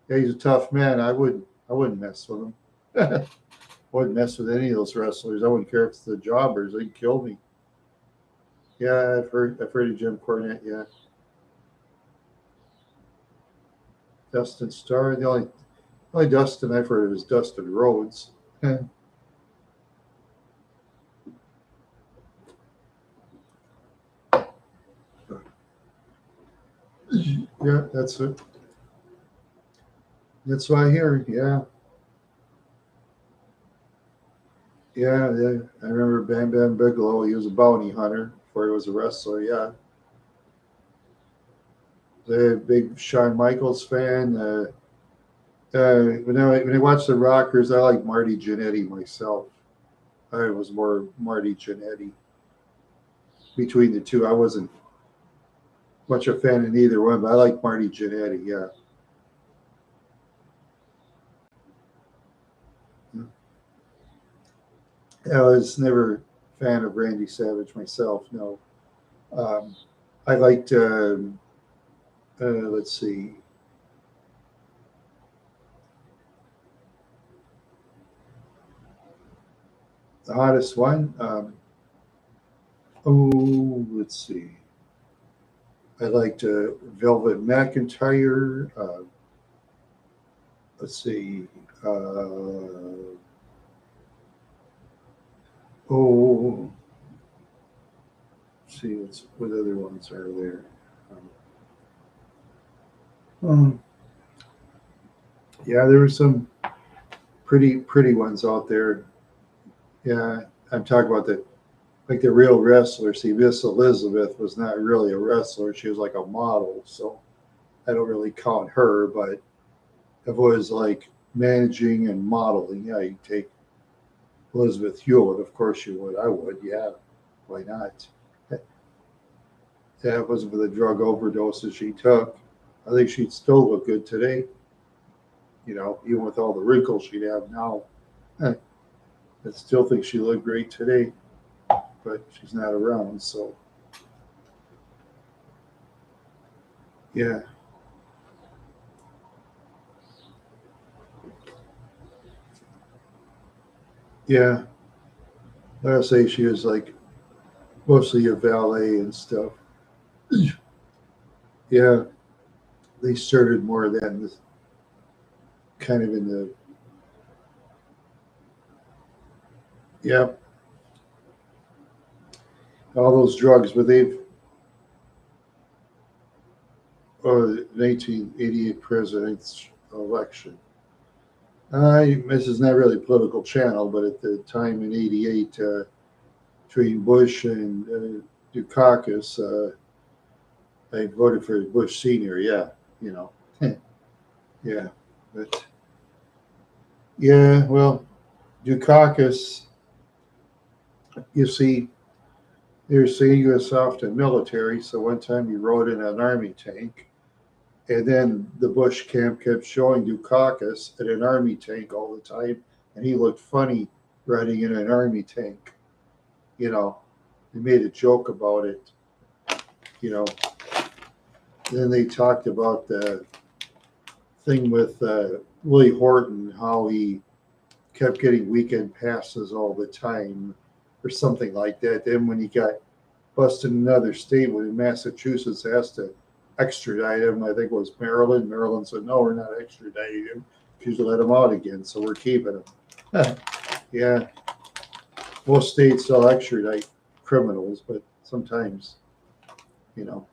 he's a tough man. I wouldn't mess with him. I wouldn't mess with any of those wrestlers. I wouldn't care if it's the jobbers. They'd kill me. Yeah, I've heard of Jim Cornette. Yeah, Dustin Starr. The only Dustin I've heard of is Dustin Rhodes. Yeah, that's it. That's what I hear. Yeah, Yeah. I remember Bam Bam Bigelow. He was a bounty hunter before he was a wrestler. Yeah. The big Shawn Michaels fan. When I watched the Rockers, I like Marty Jannetty myself. I was more Marty Jannetty between the two. I wasn't much a fan of either one, but I like Marty Jannetty. Yeah. I was never a fan of Randy Savage myself. No. Um, I liked. Let's see. The hottest one. Let's see. I liked Velvet McIntyre. Let's see. Oh, let's see what other ones are there. Um, yeah, there were some pretty ones out there. Yeah, I'm talking about the real wrestler. See, Miss Elizabeth was not really a wrestler; she was like a model. So I don't really count her. But if it was like managing and modeling, yeah, you take Elizabeth Hewitt. Of course you would. I would. Yeah, why not? If it wasn't for the drug overdoses she took, I think she'd still look good today. Even with all the wrinkles she'd have now. I still think she looked great today, but she's not around. So, yeah. Yeah. I'll say she was like mostly a valet and stuff. Yeah. They started more of that in this kind of in the, yeah, all those drugs, but they've, 1988 president's election. This is not really a political channel, but at the time in '88, between Bush and Dukakis, I voted for Bush Senior. Yeah, you know, yeah, but yeah, well, Dukakis, you see, they're saying you was soft and military. So one time he rode in an army tank, and then the Bush camp kept showing Dukakis in an army tank all the time, and he looked funny riding in an army tank. You know, they made a joke about it. You know, then they talked about the thing with Willie Horton, how he kept getting weekend passes all the time, or something like that. Then when he got busted in another state, when Massachusetts asked to extradite him, I think it was Maryland. Maryland said, "No, we're not extraditing him. You let him out again, so we're keeping him." Yeah, most states still extradite criminals, but sometimes, you know,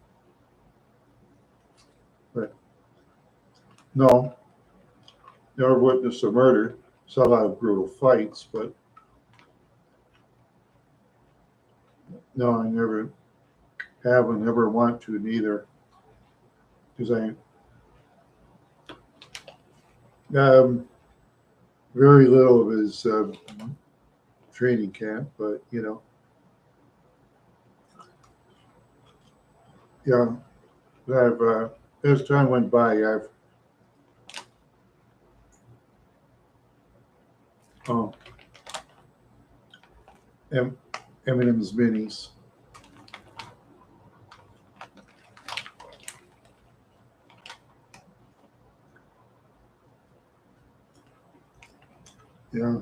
but no, never witnessed a murder. Saw a lot of brutal fights, but no, I never have and never want to neither, because um, very little of his training camp, but yeah, I've as time went by, I've oh, M- Eminem's minis. Yeah,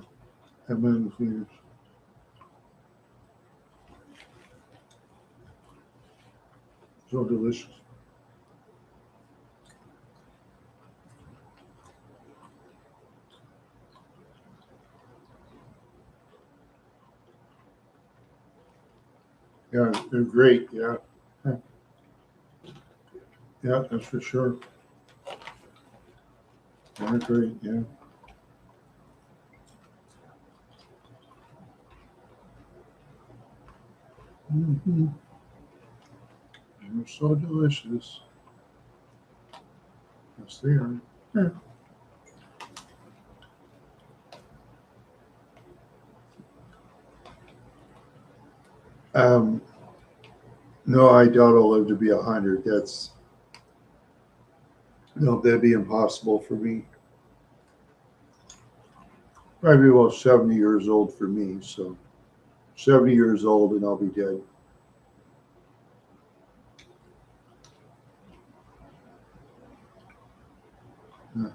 Eminem's minis. So delicious. Yeah, they're great. Yeah, yeah, that's for sure. They're great. Yeah, Mm-hmm. They're so delicious. Yes, they are. Yeah. Um, no, I doubt I'll live to be 100. That's no, that'd be impossible for me. Probably about 70 years old for me. So 70 years old and I'll be dead. Yeah.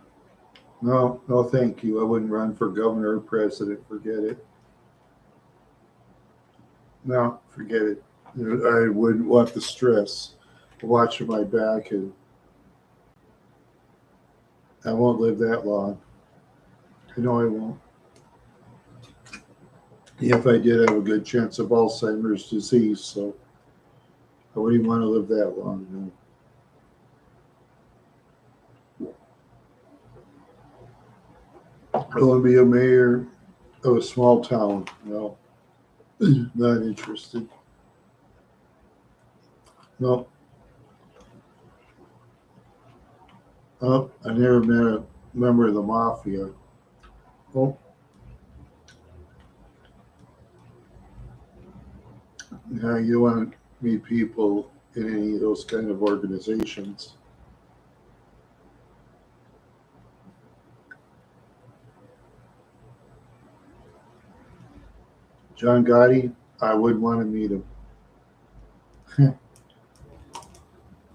No, no, thank you. I wouldn't run for governor or president. Forget it. No, forget it. I wouldn't want the stress watching my back, and I won't live that long. I know I won't. If I did, I have a good chance of Alzheimer's disease, so I wouldn't want to live that long. No. I want to be a mayor of a small town. No, not interested. No. Oh, I never met a member of the mafia. Oh, yeah, you want to meet people in any of those kind of organizations. John Gotti, I wouldn't want to meet him.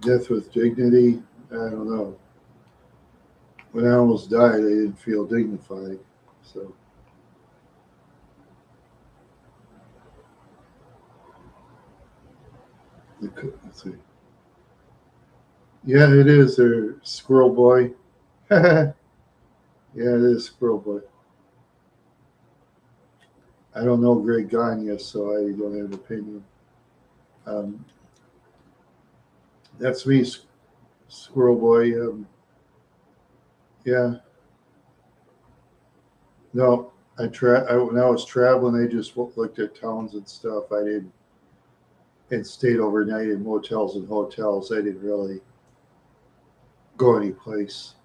Death with dignity, I don't know. When I almost died, I didn't feel dignified. So, let's see. Yeah, it is. There, Squirrel Boy. Yeah, it is Squirrel Boy. I don't know Greg Gagne, so I don't have an opinion. Um, that's me, Squirrel Boy. Yeah, no, when I was traveling, I just looked at towns and stuff. I didn't and stayed overnight in motels and hotels. I didn't really go any place,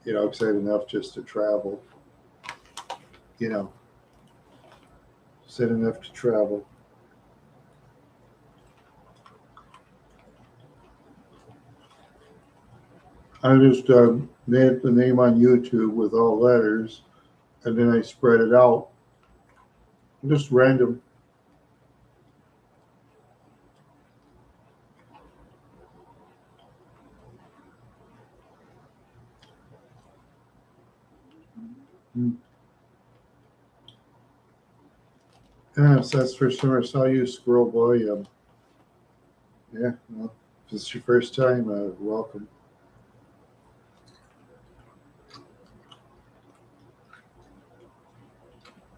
because I had enough just to travel. You know, just had enough to travel. I just made the name on YouTube with all letters, and then I spread it out, just random. Mm. Yeah, so that's the first time I saw you, Squirrel Boy. Yeah, well, if it's your first time, welcome.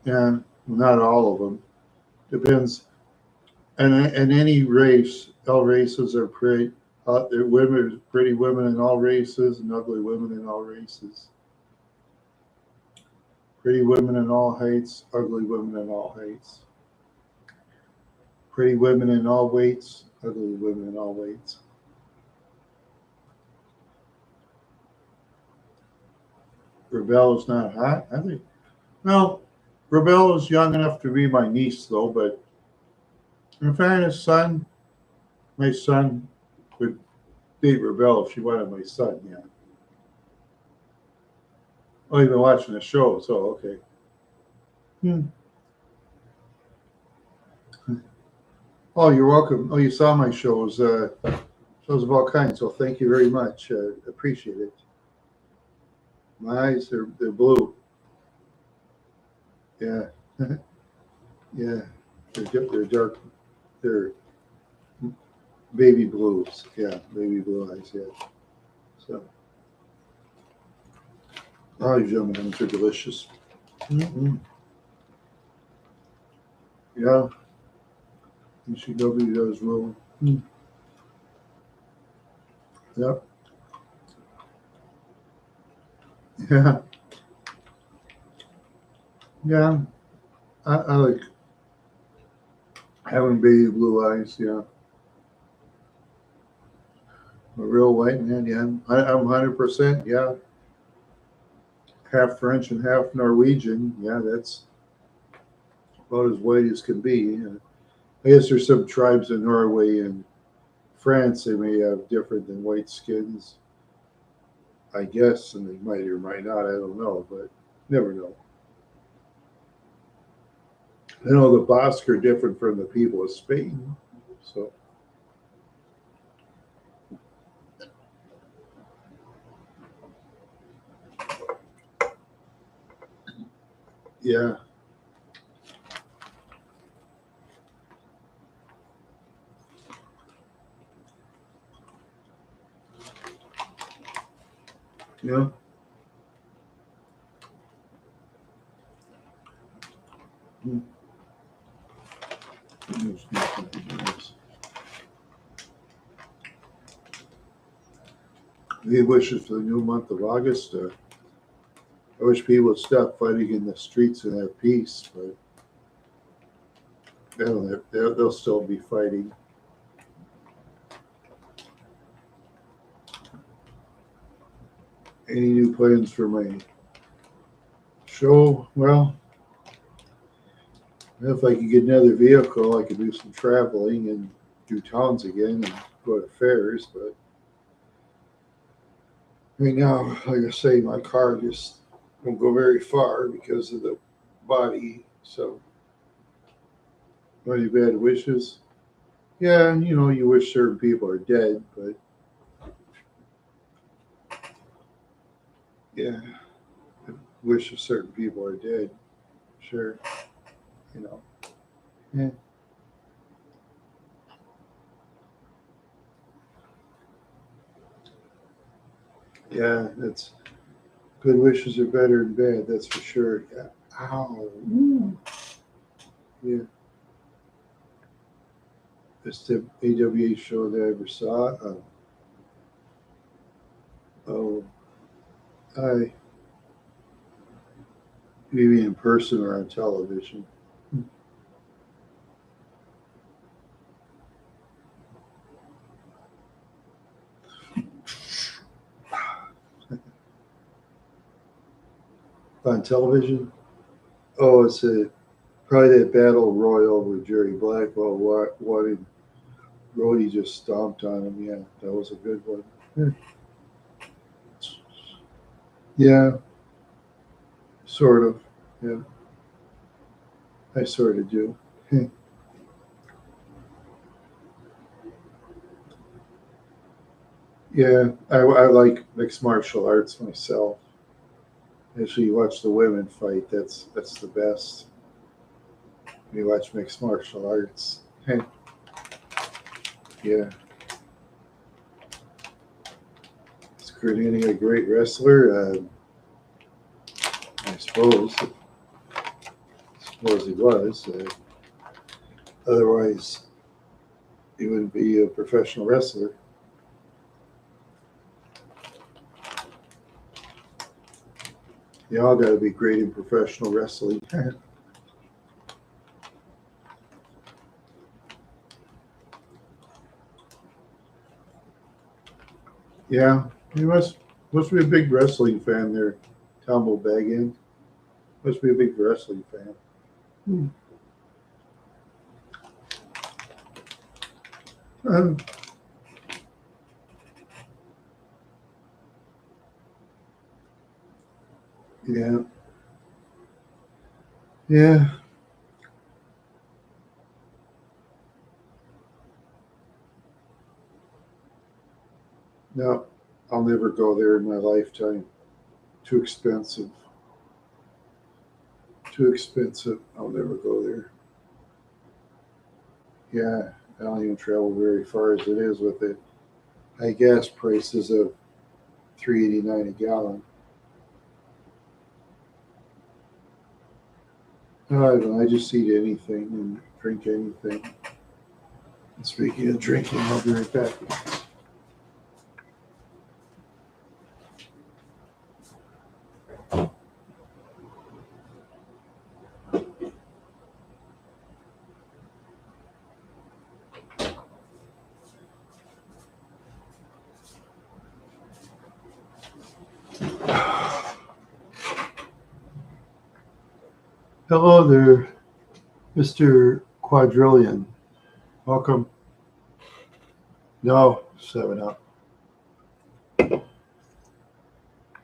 Yeah, not all of them. Depends. And any race, all races are pretty. There are women, pretty women in all races, and ugly women in all races. Pretty women in all heights, ugly women in all heights. Pretty women in all weights, ugly women in all weights. Rebel is not hot. I think. No, Rebel is young enough to be my niece, though. But in fairness, my son would date Rebel if she wanted my son. Yeah. Oh, you've been watching the show, so okay. Hmm. Oh, you're welcome. Oh, you saw my shows, shows of all kinds. So thank you very much. Appreciate it. My eyes, they're blue. Yeah, yeah. They're dark. They're baby blues. Yeah, baby blue eyes. Yeah. So, oh, these M&Ms are delicious. Mm-hmm. Yeah, you should go be those roll. Mm. Yep. Yeah. Yeah. I like Having baby blue eyes, yeah. A real white man, yeah. I'm 100%, yeah. Half French and half Norwegian, yeah. That's about as white as can be. I guess there's some tribes in Norway and France they may have different than white skins. I guess, and they might or might not. I don't know, but never know. I know the Basque are different from the people of Spain. So, yeah, yeah. Hmm. Any wishes for the new month of August? I wish people would stop fighting in the streets and have peace, but they'll still be fighting. Any new plans for my show? Well, if I could get another vehicle, I could do some traveling and do towns again and go to fairs. But right now, like I say, my car just won't go very far because of the body. So, any bad wishes? Yeah, you wish certain people are dead, but yeah, I wish certain people are dead. Sure, you know. Yeah, yeah, that's good wishes are better than bad. That's for sure. Yeah. Ow. Ooh. Yeah, it's the AWA show that I ever saw. Oh, I maybe in person or on television. On television? Oh, it's probably that battle royal with Jerry Blackwell wanting Rhodey just stomped on him. Yeah, that was a good one. Yeah, sort of. Yeah, I sort of do. Yeah, I like mixed martial arts myself. Actually, you watch the women fight. That's the best. You watch mixed martial arts. Yeah, is Kurt Hennig a great wrestler? I suppose he was. Otherwise, he wouldn't be a professional wrestler. You all got to be great in professional wrestling. Yeah, he must be a big wrestling fan there, Tombo Bagan. Must be a big wrestling fan. Hmm. Uh, yeah, yeah. No, I'll never go there in my lifetime. Too expensive. Too expensive. I'll never go there. Yeah, I don't even travel very far as it is with the high gas prices of 3.89 a gallon. No, I don't. I just eat anything and drink anything. And speaking of drinking, I'll be right back. Hello there, Mr. Quadrillion. Welcome. No, 7 Up. I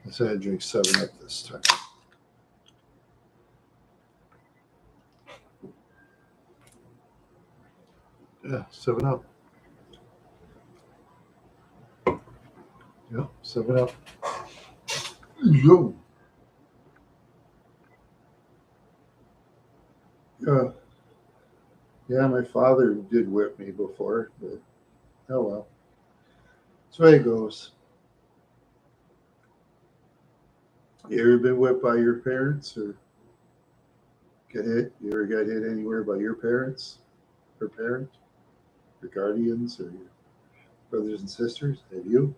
said I'd drink 7 Up this time. Yeah, 7 Up. Yeah, 7 Up. Yo. Yeah, my father did whip me before, but oh well. That's the way it goes. You ever been whipped by your parents or get hit? You ever got hit anywhere by your parents or parent, your guardians or your brothers and sisters? Have you?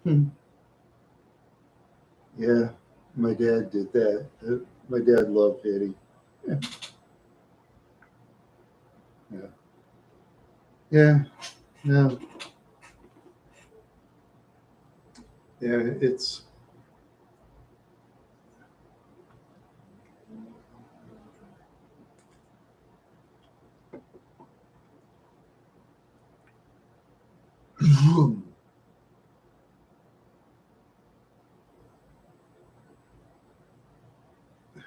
Hmm. Yeah, my dad did that. My dad loved hitting. Yeah, yeah, yeah. No, yeah. It's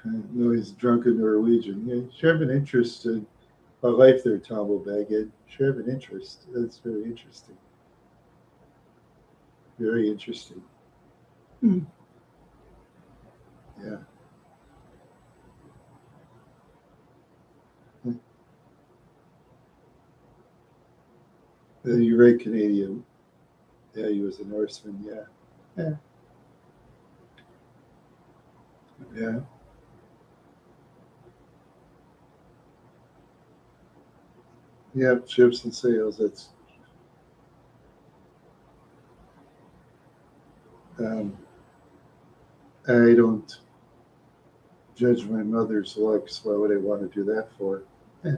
no, he's drunken Norwegian. Yeah, should have an interest in my life there, Tombo Baggett. Should have an interest. That's very interesting. Very interesting. Hmm. Yeah. You're right, Canadian. Yeah, he was a Norseman. Yeah. Yeah. Yeah. Yeah. Chips and sales. That's. Um, I don't judge my mother's looks. Why would I want to do that for? Yeah.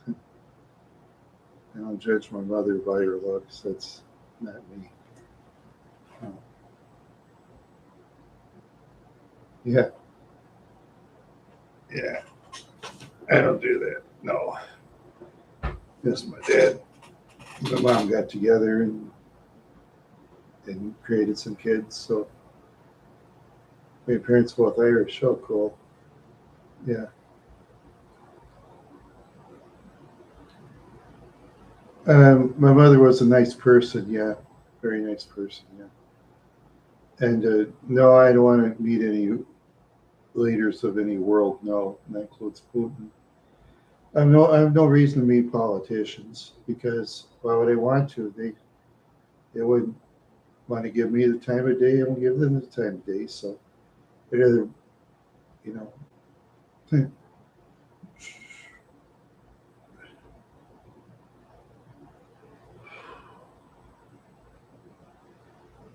I don't judge my mother by her looks. That's not me. Oh. Yeah. Yeah. I don't do that. No. Yes, my dad. My mom got together and created some kids. So my parents both Irish. So cool. Yeah. My mother was a nice person. Yeah. Very nice person. Yeah. And no, I don't want to meet any leaders of any world. No, and that includes Putin. I have no reason to meet politicians because why would I want to? They wouldn't want to give me the time of day. I won't give them the time of day. So I'd rather, you know,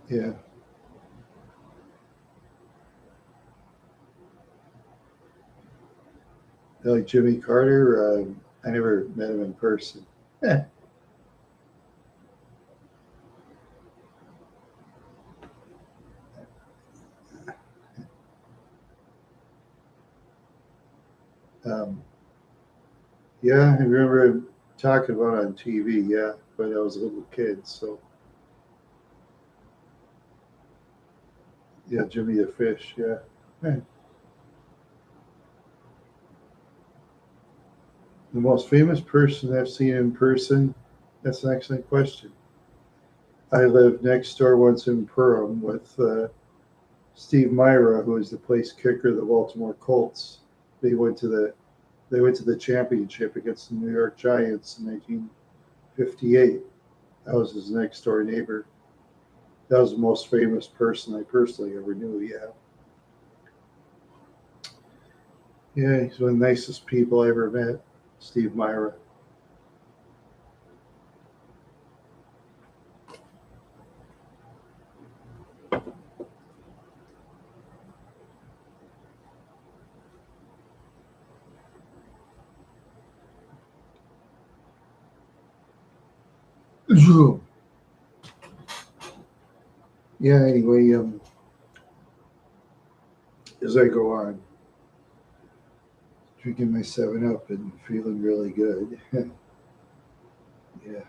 yeah. Like Jimmy Carter, I never met him in person. um, yeah, I remember him talking about it on TV. Yeah, when I was a little kid. So yeah, Jimmy the Fish. Yeah. Yeah. The most famous person I've seen in person? That's an excellent question. I lived next door once in Perham with Steve Myra, who was the place kicker of the Baltimore Colts. They went to the they went to the championship against the New York Giants in 1958. I was his next door neighbor. That was the most famous person I personally ever knew. Yeah, yeah, he's one of the nicest people I ever met. Steve Myra. Yeah. Anyway, as I go on, drinking my 7 Up and feeling really good. Yeah.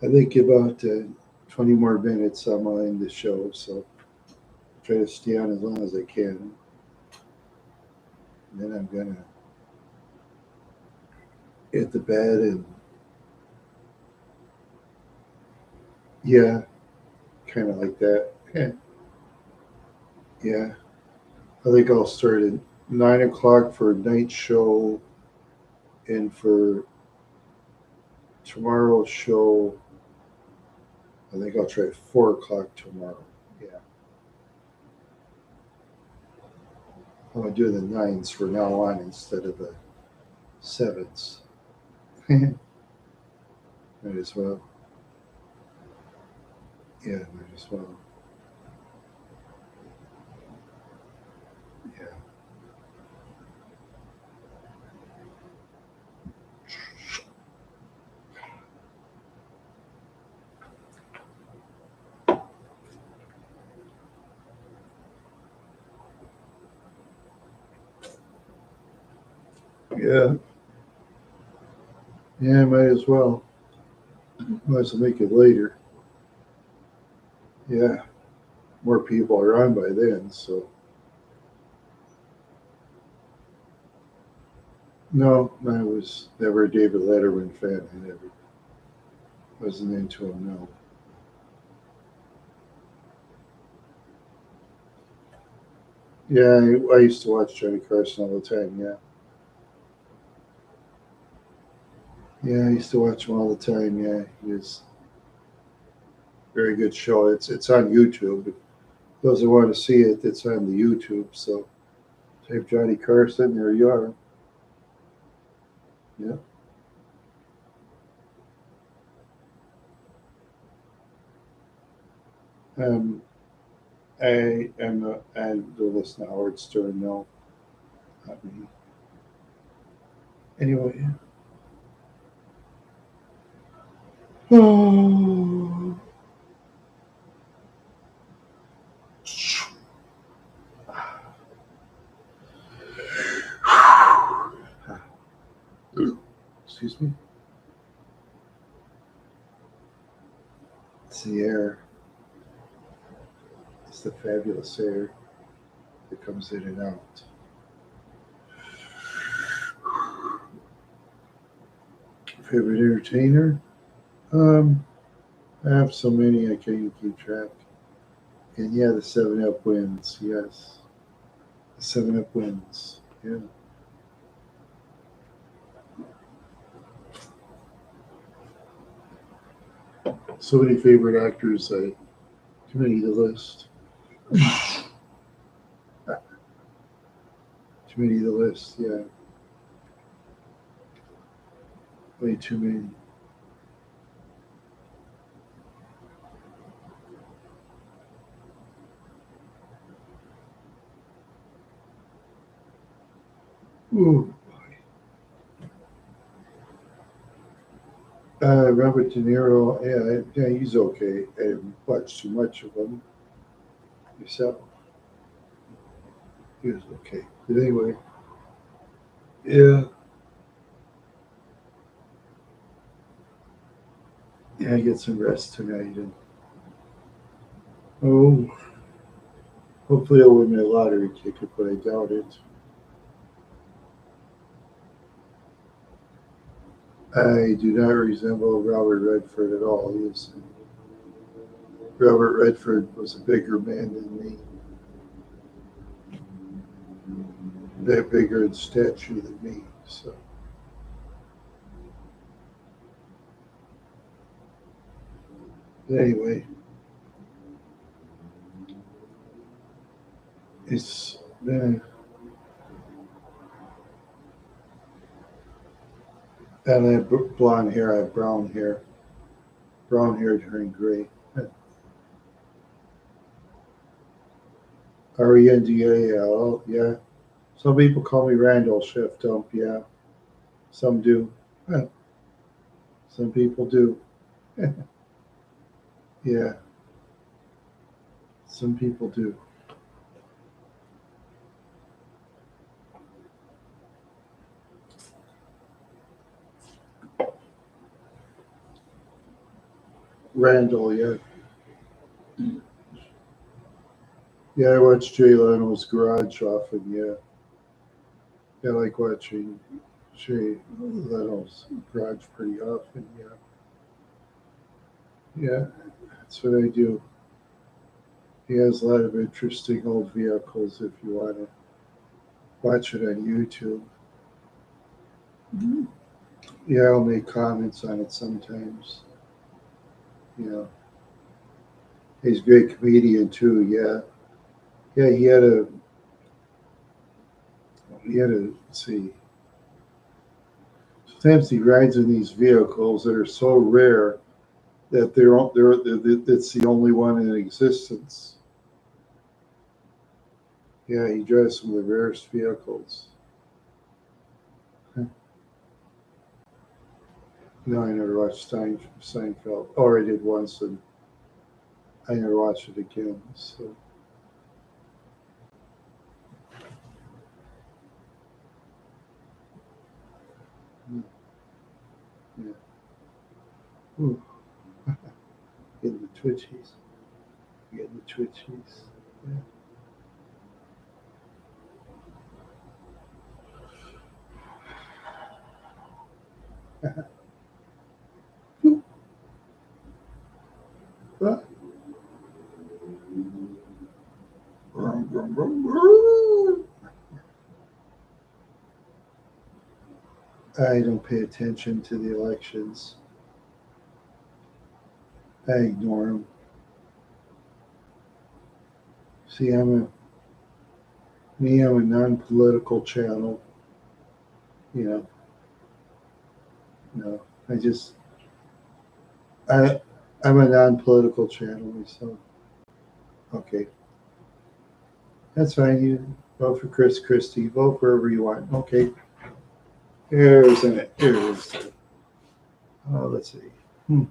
I think about 20 more minutes I'm on end the show, so try to stay on as long as I can. And then I'm going to hit the bed and, yeah, kind of like that. Yeah. I think I'll start at 9 o'clock for a night show, and for tomorrow's show, I think I'll try 4 o'clock tomorrow. Yeah. I'm going to do the nines from now on instead of the sevens. Might as well. Yeah, might as well. Yeah. Yeah. Yeah, might as well. Might as well make it later. Yeah. More people are on by then, so. No, I was never a David Letterman fan. I never wasn't into him, no. Yeah, I used to watch Johnny Carson all the time, yeah. Yeah, I used to watch him all the time, yeah. He was a very good show. It's on YouTube. Those who want to see it, it's on the YouTube, so type Johnny Carson, there you are. Yeah. Um, I am and the listen to Howard Stern, no, not me. Anyway. Oh. Excuse me. It's the air. It's the fabulous air that comes in and out. Favorite entertainer? Um, I have so many I can't even keep track. And yeah, the 7 Up wins. Yes, the 7 Up wins. Yeah. So many favorite actors. I too many to list. Too many to list. Yeah, way too many. Ooh. Robert De Niro. Yeah, he's okay. I didn't watch too much of him. Yourself, he was okay. But anyway, yeah, yeah. I get some rest tonight, and oh, hopefully I'll win my lottery ticket, but I doubt it. I do not resemble Robert Redford at all. Robert Redford was a bigger man than me, that bigger in stature than me. So anyway, it's and I have blonde hair. I have brown hair turning gray. Rendal. Yeah. Some people call me Randall Chef Dump. Yeah. Some do. Some people do. Yeah. Some people do. Randall, yeah. Yeah, I watch Jay Leno's Garage often, yeah. I like watching Jay Leno's Garage pretty often, yeah. Yeah, that's what I do. He has a lot of interesting old vehicles if you want to watch it on YouTube. Yeah, I'll make comments on it sometimes. You know, he's a great comedian too, yeah. Yeah, let's see, sometimes he rides in these vehicles that are so rare that it's the only one in existence. Yeah, he drives some of the rarest vehicles. No, I never watched Seinfeld. Or I did once, and I never watched it again. So, yeah. Ooh, getting the twitchies. Getting the twitchies. Yeah. What? I don't pay attention to the elections. I ignore them. See, I'm a non-political channel. You know, no, I just, I, I'm a non-political channel myself. Okay, that's fine. You vote for Chris Christie. Vote for whoever you want. Okay, here's it. Oh, let's see. Hmm.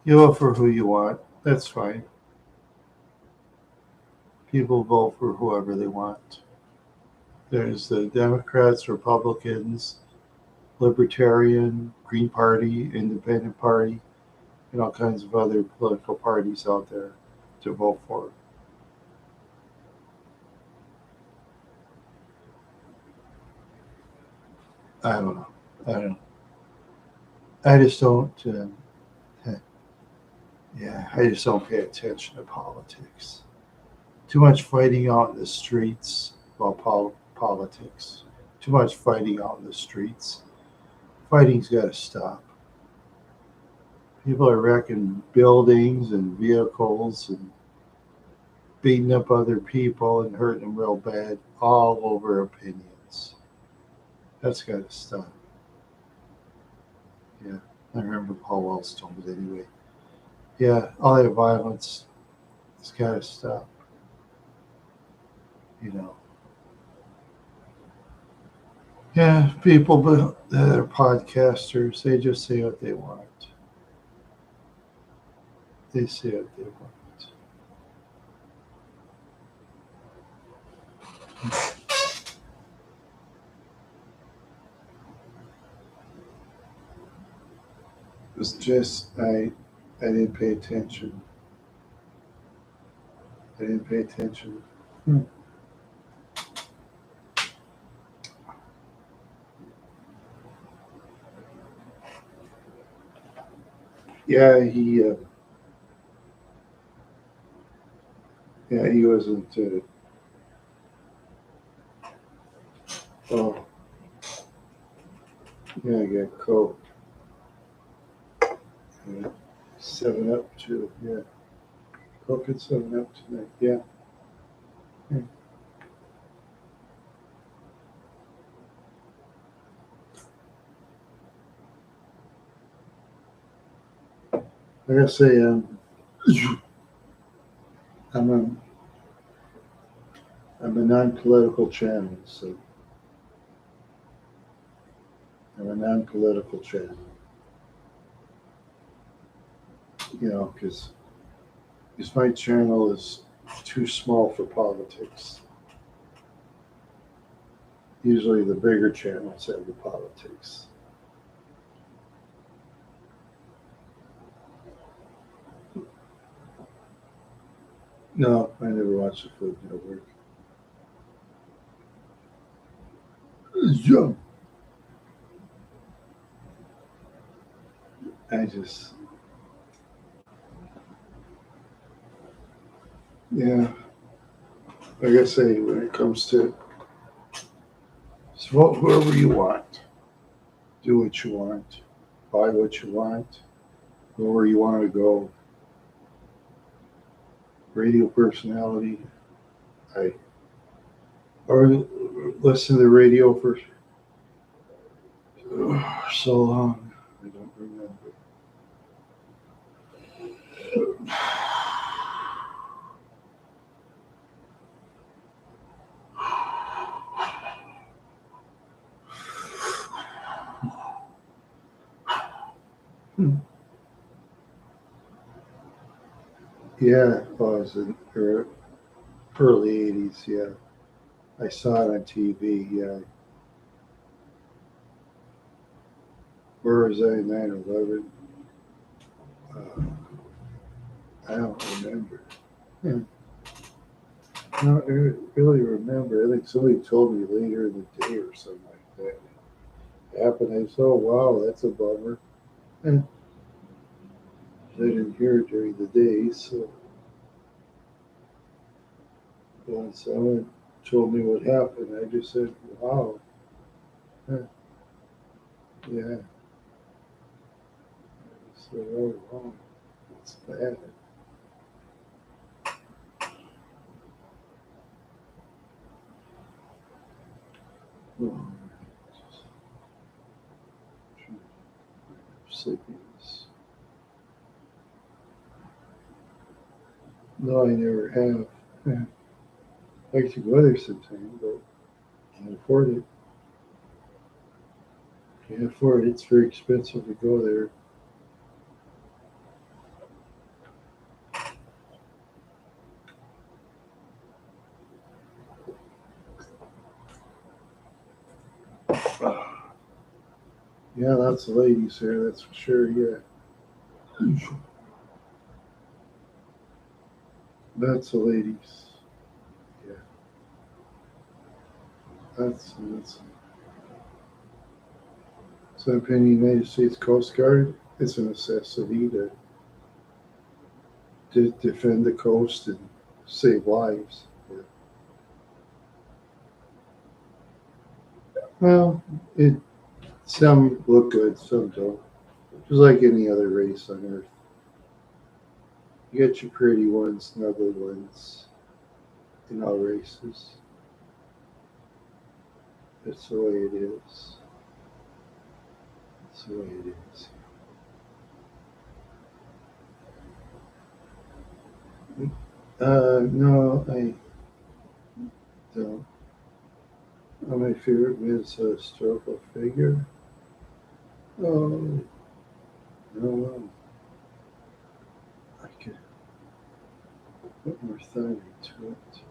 You vote for who you want. That's fine. People vote for whoever they want. There's the Democrats, Republicans, Libertarian, Green Party, Independent Party, and all kinds of other political parties out there to vote for. I don't know. I don't. I just don't. Yeah, I just don't pay attention to politics. Too much fighting out in the streets about politics. Too much fighting out in the streets. Fighting's got to stop. People are wrecking buildings and vehicles and beating up other people and hurting them real bad, all over opinions. That's got to stop. Yeah, I remember Paul Wellstone, but anyway. Yeah, all that violence has got to stop. You know. Yeah, people that are podcasters, they just say what they want. They say what they want. It was just I didn't pay attention. I didn't pay attention. Hmm. Yeah, he wasn't. Oh, yeah, I got Coke. Yeah. 7 Up too. Yeah, Coke and 7 Up tonight. Yeah. Hmm. I gotta say, I'm a I'm a non-political channel, so I'm a non-political channel. You know, because my channel is too small for politics. Usually, the bigger channels have the politics. No, I never watched the Food Network. Yeah. I just, yeah, like I say, when it comes to vote whoever you want, do what you want, buy what you want, go where you want to go. Radio personality, I or listen to the radio for so long. I don't remember. Yeah, it was in early '80s. Yeah, I saw it on TV. Yeah, where was I? 9/11. Uh, I don't remember. Yeah. I don't really remember. I think somebody told me later in the day or something like that. It happened. I said, "Oh wow, that's a bummer." And I didn't hear it during the day, so when someone told me what happened, I just said, "Wow, huh, yeah." I said, "Oh wow, it's bad." Oh, sleepiness. No, I never have. Yeah. I like to go there sometime, but can't afford it. Can't afford it. It's very expensive to go there. Yeah, lots of ladies there, that's for sure. Yeah, lots of ladies. Yeah, that's. So, in the United States Coast Guard, it's a necessity to defend the coast and save lives. Yeah. Well, it some look good, some don't. Just like any other race on Earth, you get your pretty ones and ugly ones in all races. That's the way it is. That's the way it is. No, I don't. My favorite is a historical figure. Oh, no, I could put more thought into it.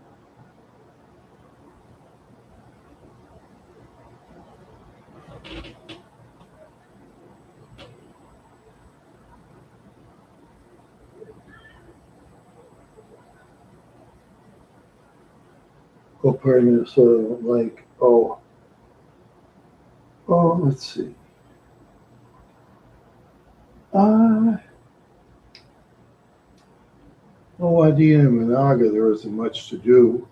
What part of Minnesota? Like, let's see. Uh, Wadena and Monaga, there wasn't much to do.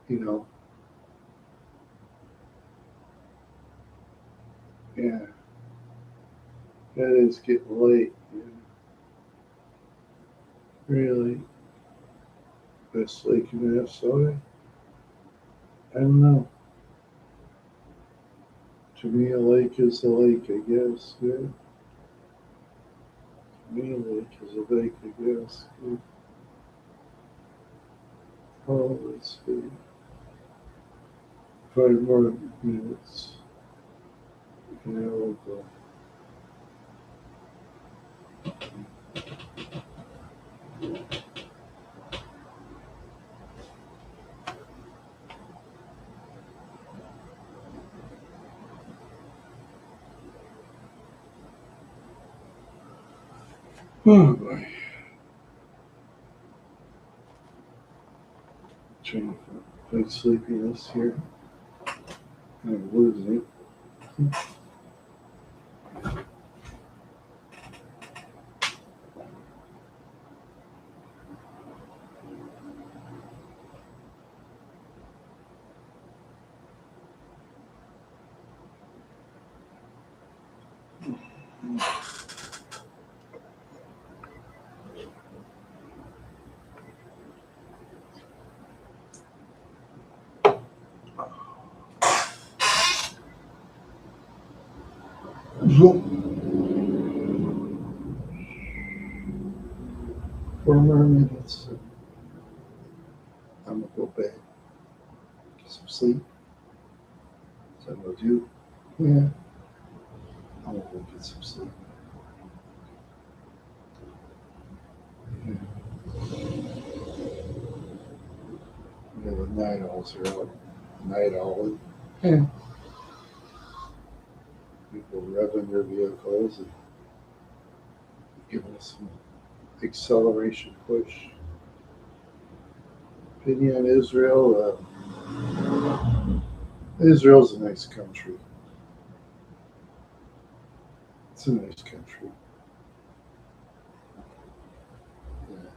You know, yeah, that is getting late. Yeah. Really, best lake in Minnesota? I don't know. To me, a lake is a lake, I guess. Yeah, to me, a lake is a lake, I guess. Yeah. Oh, let's see. 5 more minutes. Yeah, we'll go. Oh boy. Trying to find sleepiness here. I'm losing it. Four more minutes. I'm gonna go back. Get some sleep. So I'm gonna do. Yeah. I'm gonna go get some sleep. Yeah, the night owls are out. Night owl. Yeah. People revving their vehicles and giving us some acceleration push. Opinion on Israel. Israel's a nice country. It's a nice country. Yeah.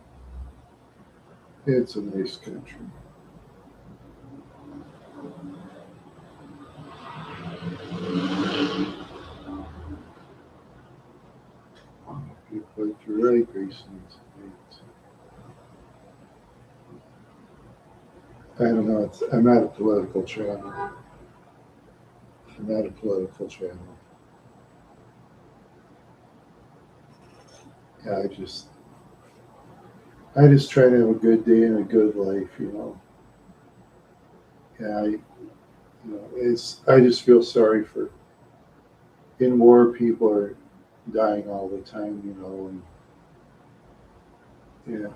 It's a nice country. You're quite right, Grayson. I don't know. I'm not a political channel. I'm not a political channel. Yeah, I just try to have a good day and a good life, you know. Yeah, I just feel sorry for in war people are dying all the time, you know, and yeah,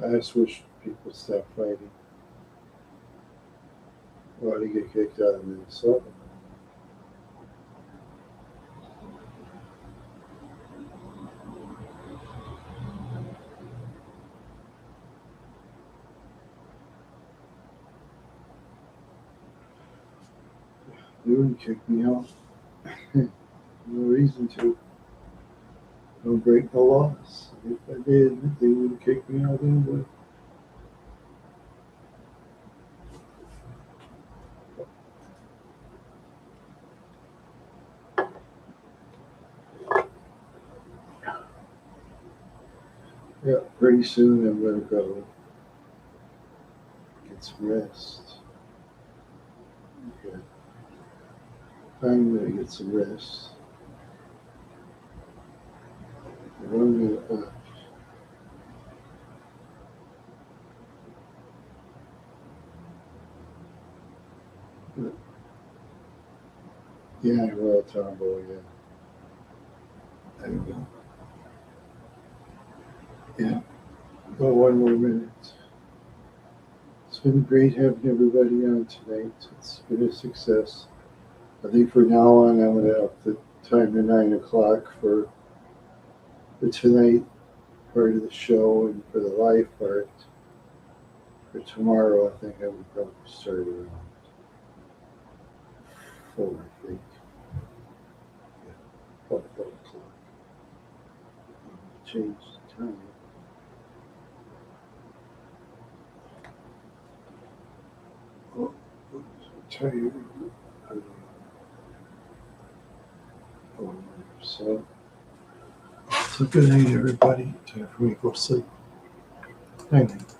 I just wish people stop fighting. Why to get kicked out of Minnesota? They wouldn't kick me out. No reason to. Don't break no laws. If I did, they wouldn't kick me out anyway. Yeah, pretty soon I'm gonna go get some rest. Okay. I'm gonna get some rest. I'm gonna, yeah, Royal Tombow, yeah. There you go. Yeah. Well, one more minute. It's been great having everybody on tonight. It's been a success. I think from now on, I'm going to up the time to 9 o'clock for the tonight part of the show and for the live part. For tomorrow, I think I would probably start around 4, I think. Yeah, about 4 o'clock. Change the time. Oh, I'm so tired. So good night, everybody. Time for me to go sleep. Night night.